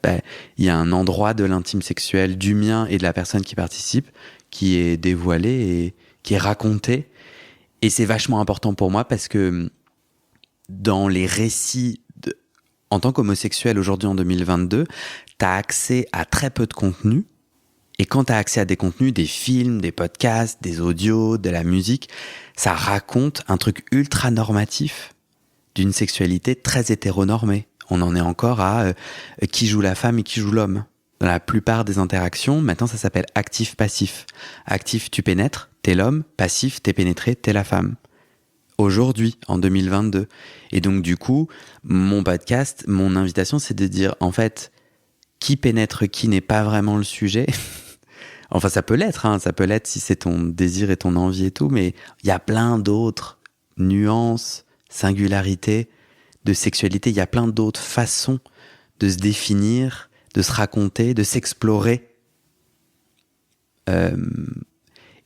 il y a un endroit de l'intime sexuel du mien et de la personne qui participe qui est dévoilé et qui est raconté. Et c'est vachement important pour moi parce que dans les récits en tant qu'homosexuel aujourd'hui en 2022, t'as accès à très peu de contenu. Et quand tu as accès à des contenus, des films, des podcasts, des audios, de la musique, ça raconte un truc ultra normatif d'une sexualité très hétéronormée. On en est encore à qui joue la femme et qui joue l'homme. Dans la plupart des interactions, maintenant ça s'appelle actif-passif. Actif, tu pénètres, t'es l'homme. Passif, t'es pénétré, t'es la femme. Aujourd'hui, en 2022. Et donc du coup, mon podcast, mon invitation, c'est de dire, en fait, qui pénètre qui n'est pas vraiment le sujet. Enfin, ça peut l'être, hein, ça peut l'être si c'est ton désir et ton envie et tout, mais il y a plein d'autres nuances, singularités de sexualité. Il y a plein d'autres façons de se définir, de se raconter, de s'explorer.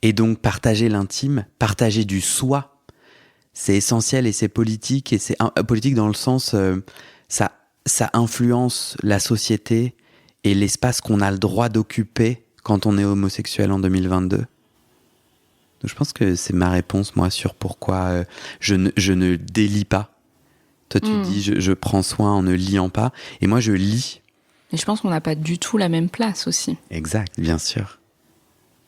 Et donc, partager l'intime, partager du soi, c'est essentiel et c'est politique. Et c'est politique dans le sens, ça influence la société et l'espace qu'on a le droit d'occuper quand on est homosexuel en 2022. Donc je pense que c'est ma réponse, moi, sur pourquoi je ne délie pas. Toi, tu dis, je prends soin en ne liant pas. Et moi, je lis. Et je pense qu'on n'a pas du tout la même place aussi. Exact, bien sûr.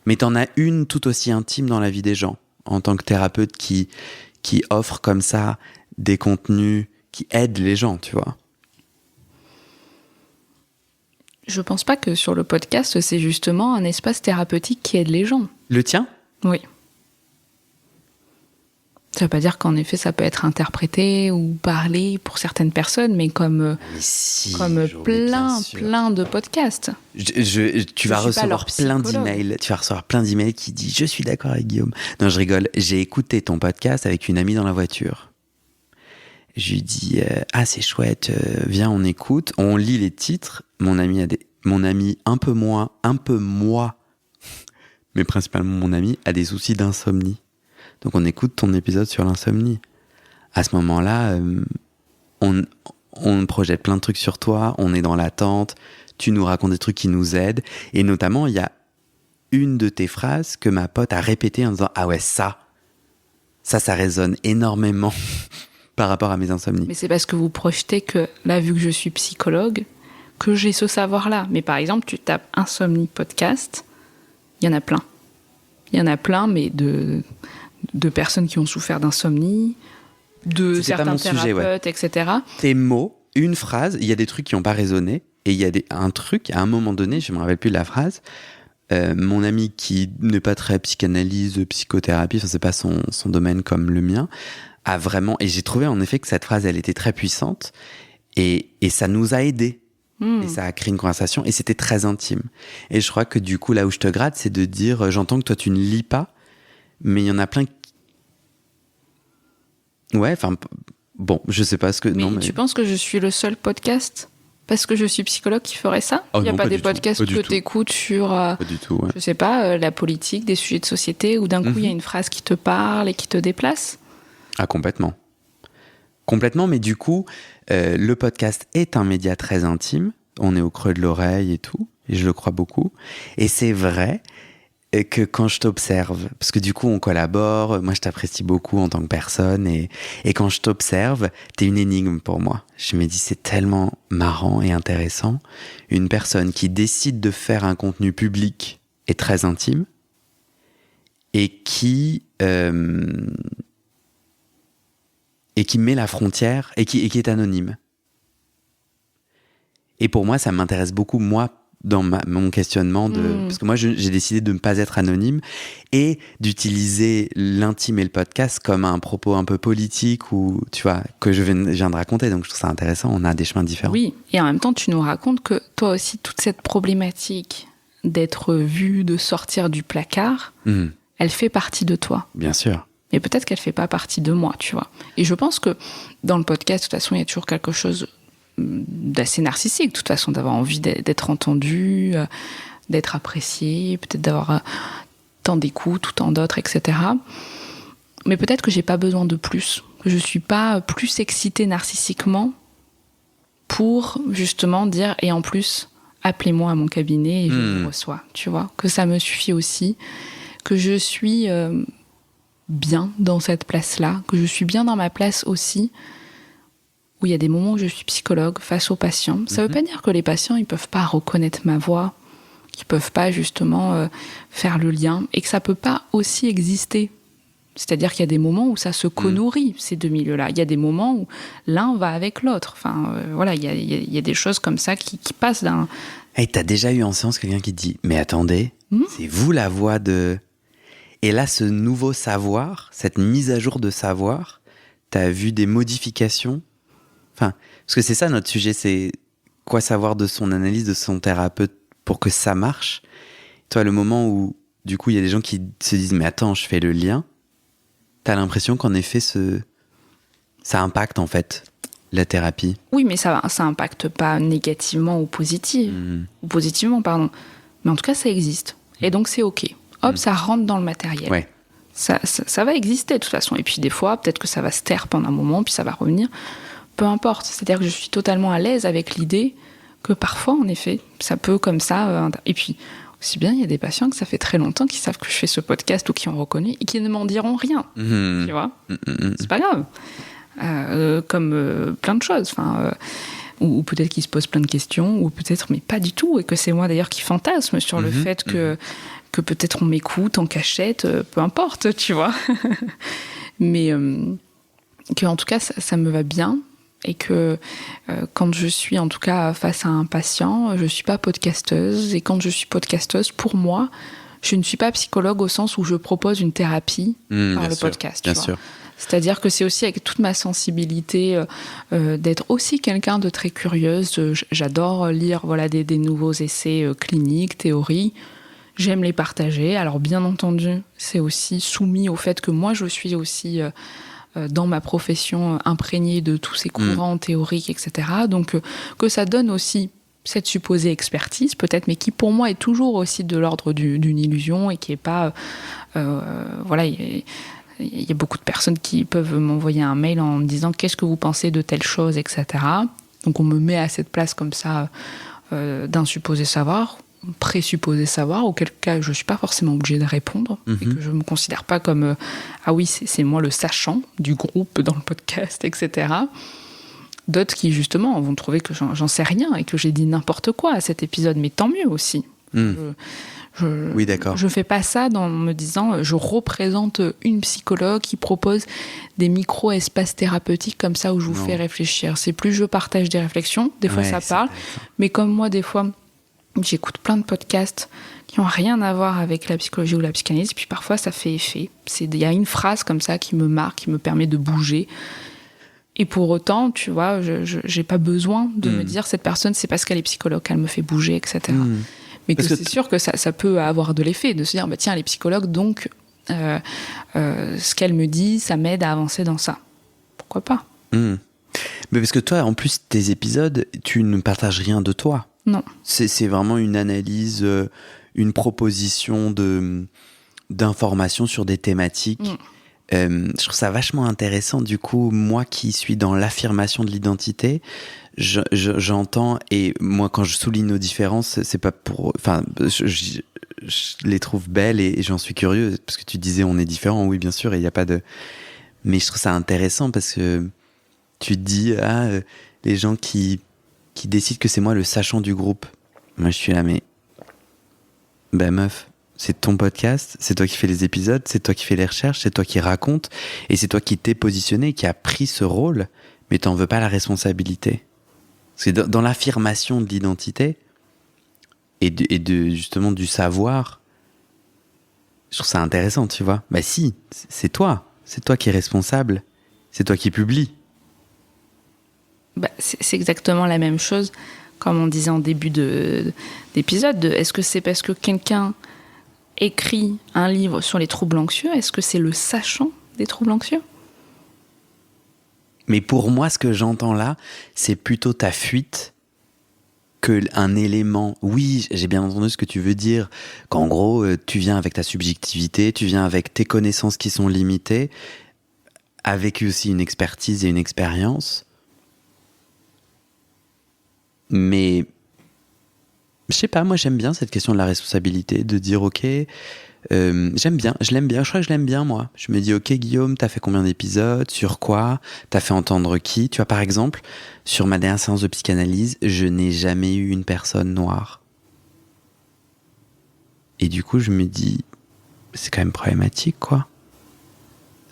Mais t'en as une tout aussi intime dans la vie des gens, en tant que thérapeute qui offre comme ça des contenus qui aident les gens, tu vois. Je pense pas que sur le podcast, c'est justement un espace thérapeutique qui aide les gens. Le tien ? Oui. Ça veut pas dire qu'en effet, ça peut être interprété ou parlé pour certaines personnes, mais comme plein de podcasts. Tu vas recevoir plein d'emails. Tu vas recevoir plein d'emails qui disent « Je suis d'accord avec Guillaume ». Non, je rigole. J'ai écouté ton podcast avec une amie dans la voiture. Je lui dis « Ah, c'est chouette, viens, on écoute ». On lit les titres. Mon ami un peu moi, mais principalement mon ami, a des soucis d'insomnie. Donc on écoute ton épisode sur l'insomnie. À ce moment-là, on projette plein de trucs sur toi, on est dans l'attente, tu nous racontes des trucs qui nous aident. Et notamment, il y a une de tes phrases que ma pote a répétée en disant « Ah ouais, ça résonne énormément par rapport à mes insomnies. » Mais c'est parce que vous projetez que, là, vu que je suis psychologue, que j'ai ce savoir-là. Mais par exemple, tu tapes insomnie podcast, il y en a plein. Il y en a plein, mais de personnes qui ont souffert d'insomnie, de certains thérapeutes, etc. Tes mots, une phrase, il y a des trucs qui n'ont pas résonné, et il y a un truc, à un moment donné, je ne me rappelle plus de la phrase, mon ami qui n'est pas très psychanalyse, psychothérapie, enfin, c'est pas son domaine comme le mien, a vraiment, et j'ai trouvé en effet que cette phrase, elle était très puissante, et ça nous a aidés. Et ça a créé une conversation, et c'était très intime. Et je crois que du coup, là où je te gratte, c'est de dire, j'entends que toi tu ne lis pas, mais il y en a plein qui... Ouais, enfin, bon, je sais pas ce que... Mais tu penses que je suis le seul podcast parce que je suis psychologue qui ferait ça? Il n'y a pas des podcasts que tu écoutes sur, pas du tout, ouais. Je sais pas, la politique, des sujets de société, où d'un coup il y a une phrase qui te parle et qui te déplace? Ah, complètement. Complètement, mais du coup, le podcast est un média très intime. On est au creux de l'oreille et tout, et je le crois beaucoup. Et c'est vrai que quand je t'observe, parce que du coup on collabore, moi je t'apprécie beaucoup en tant que personne, et quand je t'observe, t'es une énigme pour moi. Je me dis c'est tellement marrant et intéressant, une personne qui décide de faire un contenu public et très intime, et qui met la frontière, et qui est anonyme. Et pour moi, ça m'intéresse beaucoup, moi, dans mon questionnement parce que moi j'ai décidé de ne pas être anonyme et d'utiliser l'intime et le podcast comme un propos un peu politique ou tu vois que je viens de raconter, donc je trouve ça intéressant. On a des chemins différents. Oui, et en même temps tu nous racontes que toi aussi toute cette problématique d'être vu, de sortir du placard, elle fait partie de toi. Bien sûr. Mais peut-être qu'elle fait pas partie de moi, tu vois. Et je pense que dans le podcast, de toute façon, il y a toujours quelque chose d'assez narcissique, de toute façon, d'avoir envie d'être entendu, d'être apprécié, peut-être d'avoir tant d'écoute ou tant d'autres, etc. Mais peut-être que j'ai pas besoin de plus, que je suis pas plus excitée narcissiquement pour justement dire, et en plus, appelez-moi à mon cabinet et je vous reçois, tu vois. Que ça me suffit aussi, que je suis bien dans cette place-là, que je suis bien dans ma place aussi, où il y a des moments où je suis psychologue face aux patients. Ça veut pas dire que les patients, ils peuvent pas reconnaître ma voix, qu'ils peuvent pas justement faire le lien, et que ça peut pas aussi exister. C'est-à-dire qu'il y a des moments où ça se co-nourrit, ces deux milieux-là. Il y a des moments où l'un va avec l'autre. Enfin, voilà, il y a des choses comme ça qui passent d'un... Hey, t'as déjà eu en séance quelqu'un qui te dit « Mais attendez, c'est vous la voix de... » Et là, ce nouveau savoir, cette mise à jour de savoir, t'as vu des modifications? Enfin, parce que c'est ça notre sujet, c'est quoi savoir de son analyse, de son thérapeute pour que ça marche. Toi, le moment où, du coup, il y a des gens qui se disent « Mais attends, je fais le lien », t'as l'impression qu'en effet, ça impacte, en fait, la thérapie. Oui, mais ça impacte pas négativement ou positivement, pardon. Mais en tout cas, ça existe. Et donc, c'est OK. Hop, ça rentre dans le matériel. Ouais. Ça va exister de toute façon. Et puis des fois, peut-être que ça va se taire pendant un moment, puis ça va revenir. Peu importe. C'est-à-dire que je suis totalement à l'aise avec l'idée que parfois, en effet, ça peut comme ça... Et puis, aussi bien, il y a des patients que ça fait très longtemps qu'ils savent que je fais ce podcast ou qui ont reconnu et qui ne m'en diront rien. Tu vois C'est pas grave. Comme plein de choses. Enfin... ou peut-être qu'ils se posent plein de questions, ou peut-être, mais pas du tout, et que c'est moi d'ailleurs qui fantasme sur le fait que peut-être on m'écoute en cachette, peu importe, tu vois. Mais que en tout cas, ça me va bien, et que quand je suis en tout cas face à un patient, je suis pas podcasteuse, et quand je suis podcasteuse, pour moi, je ne suis pas psychologue au sens où je propose une thérapie par le podcast. Bien sûr. C'est-à-dire que c'est aussi avec toute ma sensibilité d'être aussi quelqu'un de très curieuse. J'adore lire des nouveaux essais cliniques, théories. J'aime les partager. Alors bien entendu, c'est aussi soumis au fait que moi je suis aussi dans ma profession imprégnée de tous ces courants théoriques, etc. Donc que ça donne aussi cette supposée expertise peut-être, mais qui pour moi est toujours aussi de l'ordre d'une illusion et qui est pas... Il y a beaucoup de personnes qui peuvent m'envoyer un mail en me disant « Qu'est-ce que vous pensez de telle chose ?» etc. Donc on me met à cette place comme ça d'un supposé savoir, présupposé savoir, auquel cas je ne suis pas forcément obligée de répondre, et que je ne me considère pas comme ah oui, c'est moi le sachant du groupe dans le podcast, etc. D'autres qui justement vont trouver que j'en sais rien et que j'ai dit n'importe quoi à cet épisode, mais tant mieux aussi. Oui, d'accord. Je fais pas ça en me disant je représente une psychologue qui propose des micro-espaces thérapeutiques comme ça où je vous fais réfléchir. C'est plus je partage des réflexions, des fois ça parle, mais comme moi des fois j'écoute plein de podcasts qui n'ont rien à voir avec la psychologie ou la psychanalyse, puis parfois ça fait effet. Il y a une phrase comme ça qui me marque, qui me permet de bouger. Et pour autant, tu vois, je n'ai pas besoin de me dire cette personne, c'est parce qu'elle est psychologue qu'elle me fait bouger, etc. Mais que c'est sûr que ça peut avoir de l'effet, de se dire, bah, tiens, elle est psychologue, donc ce qu'elle me dit, ça m'aide à avancer dans ça. Pourquoi pas Mais parce que toi, en plus, tes épisodes, tu ne partages rien de toi. Non. C'est vraiment une analyse, une proposition d'informations sur des thématiques. Je trouve ça vachement intéressant. Du coup, moi qui suis dans l'affirmation de l'identité, j'entends, et moi quand je souligne nos différences, c'est pas pour... Enfin, je les trouve belles et j'en suis curieux, parce que tu disais on est différents, oui bien sûr, et il n'y a pas de... Mais je trouve ça intéressant parce que tu te dis, les gens qui décident que c'est moi le sachant du groupe. Moi je suis là, mais... Ben meuf, c'est ton podcast, c'est toi qui fais les épisodes, c'est toi qui fais les recherches, c'est toi qui raconte, et c'est toi qui t'es positionné, qui a pris ce rôle, mais t'en veux pas la responsabilité. Parce que dans l'affirmation de l'identité, justement du savoir. Je trouve ça intéressant, tu vois. Bah si, c'est toi qui es responsable, c'est toi qui publies. Bah, c'est exactement la même chose, comme on disait en début d'épisode. Est-ce que c'est parce que quelqu'un écrit un livre sur les troubles anxieux, est-ce que c'est le sachant des troubles anxieux ? Mais pour moi, ce que j'entends là, c'est plutôt ta fuite qu'un élément. Oui, j'ai bien entendu ce que tu veux dire, qu'en gros, tu viens avec ta subjectivité, tu viens avec tes connaissances qui sont limitées, avec aussi une expertise et une expérience. Mais je sais pas, moi j'aime bien cette question de la responsabilité, de dire ok, j'aime bien, je l'aime bien, je crois que je l'aime bien moi. Je me dis ok Guillaume, t'as fait combien d'épisodes, sur quoi, t'as fait entendre qui. Tu vois par exemple, sur ma dernière séance de psychanalyse, je n'ai jamais eu une personne noire. Et du coup je me dis, c'est quand même problématique quoi.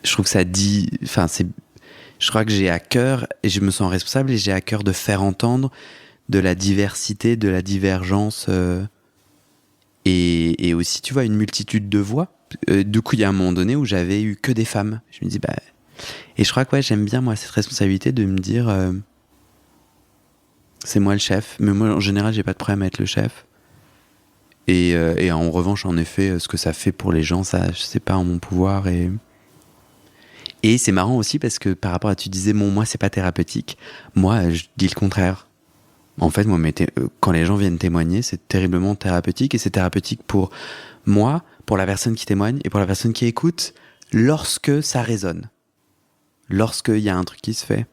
Je trouve que ça dit, je crois que j'ai à cœur, et je me sens responsable, et j'ai à cœur de faire entendre de la diversité, de la divergence, et aussi, tu vois, une multitude de voix. Du coup, il y a un moment donné où j'avais eu que des femmes. Je me dis, bah... Et je crois que ouais, j'aime bien, moi, cette responsabilité de me dire, c'est moi le chef. Mais moi, en général, j'ai pas de problème à être le chef. Et en revanche, en effet, ce que ça fait pour les gens, ça, je sais pas, en mon pouvoir. Et c'est marrant aussi parce que par rapport à, tu disais, bon, moi, c'est pas thérapeutique. Moi, je dis le contraire. En fait, moi, quand les gens viennent témoigner, c'est terriblement thérapeutique, et c'est thérapeutique pour moi, pour la personne qui témoigne et pour la personne qui écoute, lorsque ça résonne, lorsqu'il y a un truc qui se fait.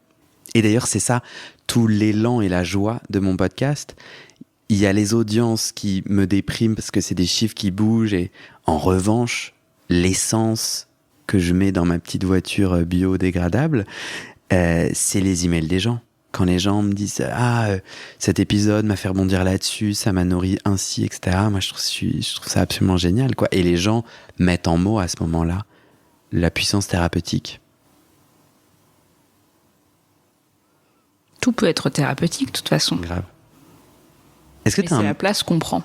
Et d'ailleurs, c'est ça, tout l'élan et la joie de mon podcast. Il y a les audiences qui me dépriment parce que c'est des chiffres qui bougent, et en revanche, l'essence que je mets dans ma petite voiture biodégradable, c'est les emails des gens. Quand les gens me disent cet épisode m'a fait rebondir là-dessus, ça m'a nourri ainsi, etc. Moi, je trouve ça absolument génial, quoi. Et les gens mettent en mots à ce moment-là la puissance thérapeutique. Tout peut être thérapeutique, de toute façon. Grave. Est-ce que c'est la place qu'on prend.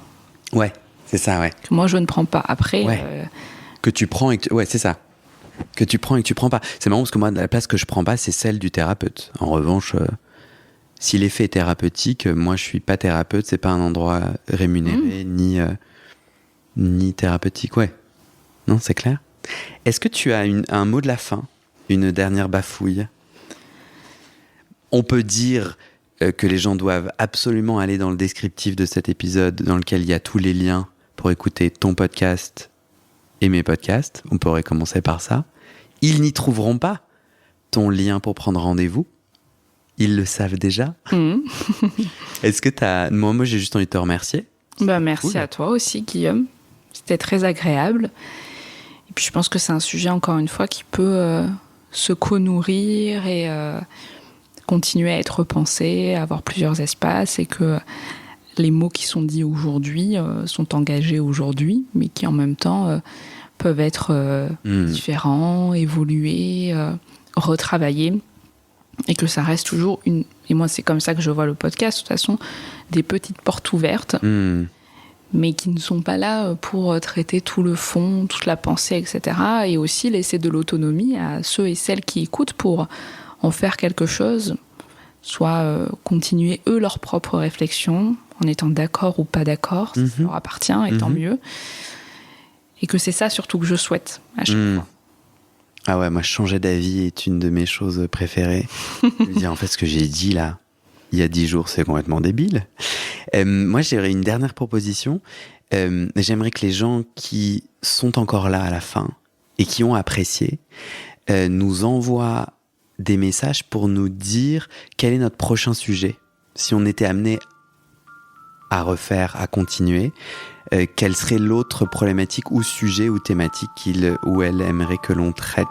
Ouais, c'est ça, ouais. Que moi, je ne prends pas. Après... Ouais. Que tu prends et que ouais, c'est ça. Que tu prends et que tu prends pas. C'est marrant parce que moi, la place que je prends pas, c'est celle du thérapeute. En revanche... si l'effet est thérapeutique, moi je suis pas thérapeute, c'est pas un endroit rémunéré ni thérapeutique, ouais. Non, c'est clair. Est-ce que tu as un mot de la fin, une dernière bafouille ? On peut dire que les gens doivent absolument aller dans le descriptif de cet épisode, dans lequel il y a tous les liens pour écouter ton podcast et mes podcasts. On pourrait commencer par ça. Ils n'y trouveront pas ton lien pour prendre rendez-vous. Ils le savent déjà. Est-ce que moi, j'ai juste envie de te remercier. Merci à toi aussi, Guillaume. C'était très agréable. Et puis, je pense que c'est un sujet, encore une fois, qui peut se co-nourrir et continuer à être repensé, avoir plusieurs espaces, et que les mots qui sont dits aujourd'hui sont engagés aujourd'hui, mais qui, en même temps, peuvent être différents, évoluer, retravailler. Et que ça reste toujours et moi c'est comme ça que je vois le podcast, de toute façon, des petites portes ouvertes, mais qui ne sont pas là pour traiter tout le fond, toute la pensée, etc. Et aussi laisser de l'autonomie à ceux et celles qui écoutent pour en faire quelque chose, soit continuer eux leur propre réflexion, en étant d'accord ou pas d'accord, ça leur appartient, et tant mieux. Et que c'est ça surtout que je souhaite à chaque fois. Ah ouais, moi, changer d'avis est une de mes choses préférées. Je veux dire, en fait, ce que j'ai dit là, il y a 10 jours, c'est complètement débile. Moi, j'aurais une dernière proposition. J'aimerais que les gens qui sont encore là à la fin et qui ont apprécié nous envoient des messages pour nous dire quel est notre prochain sujet. Si on était amené à refaire, à continuer, quelle serait l'autre problématique ou sujet ou thématique qu'il ou elle aimerait que l'on traite.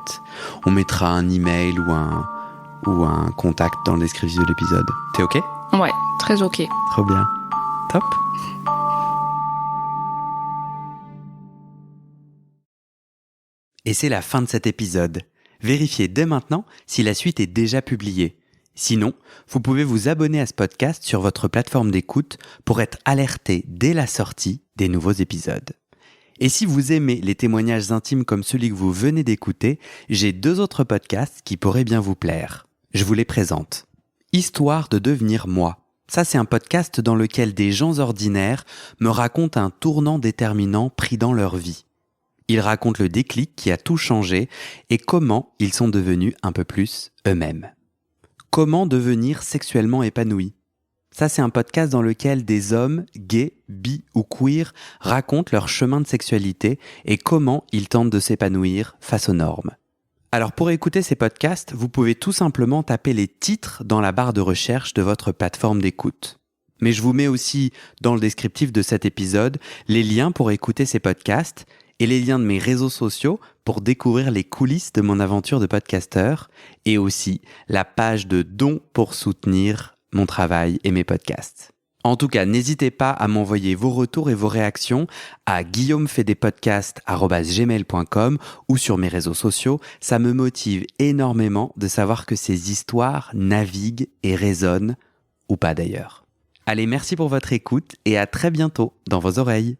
On mettra un email ou un contact dans le descriptif de l'épisode. T'es ok ? Ouais, très ok. Trop bien. Top. Et c'est la fin de cet épisode. Vérifiez dès maintenant si la suite est déjà publiée. Sinon, vous pouvez vous abonner à ce podcast sur votre plateforme d'écoute pour être alerté dès la sortie des nouveaux épisodes. Et si vous aimez les témoignages intimes comme celui que vous venez d'écouter, j'ai 2 autres podcasts qui pourraient bien vous plaire. Je vous les présente. Histoire de devenir moi. Ça, c'est un podcast dans lequel des gens ordinaires me racontent un tournant déterminant pris dans leur vie. Ils racontent le déclic qui a tout changé et comment ils sont devenus un peu plus eux-mêmes. Comment devenir sexuellement épanoui? Ça, c'est un podcast dans lequel des hommes, gays, bi ou queer, racontent leur chemin de sexualité et comment ils tentent de s'épanouir face aux normes. Alors pour écouter ces podcasts, vous pouvez tout simplement taper les titres dans la barre de recherche de votre plateforme d'écoute. Mais je vous mets aussi dans le descriptif de cet épisode les liens pour écouter ces podcasts et les liens de mes réseaux sociaux pour découvrir les coulisses de mon aventure de podcasteur et aussi la page de dons pour soutenir mon travail et mes podcasts. En tout cas, n'hésitez pas à m'envoyer vos retours et vos réactions à guillaumefaidespodcasts@gmail.com ou sur mes réseaux sociaux. Ça me motive énormément de savoir que ces histoires naviguent et résonnent, ou pas d'ailleurs. Allez, merci pour votre écoute et à très bientôt dans vos oreilles.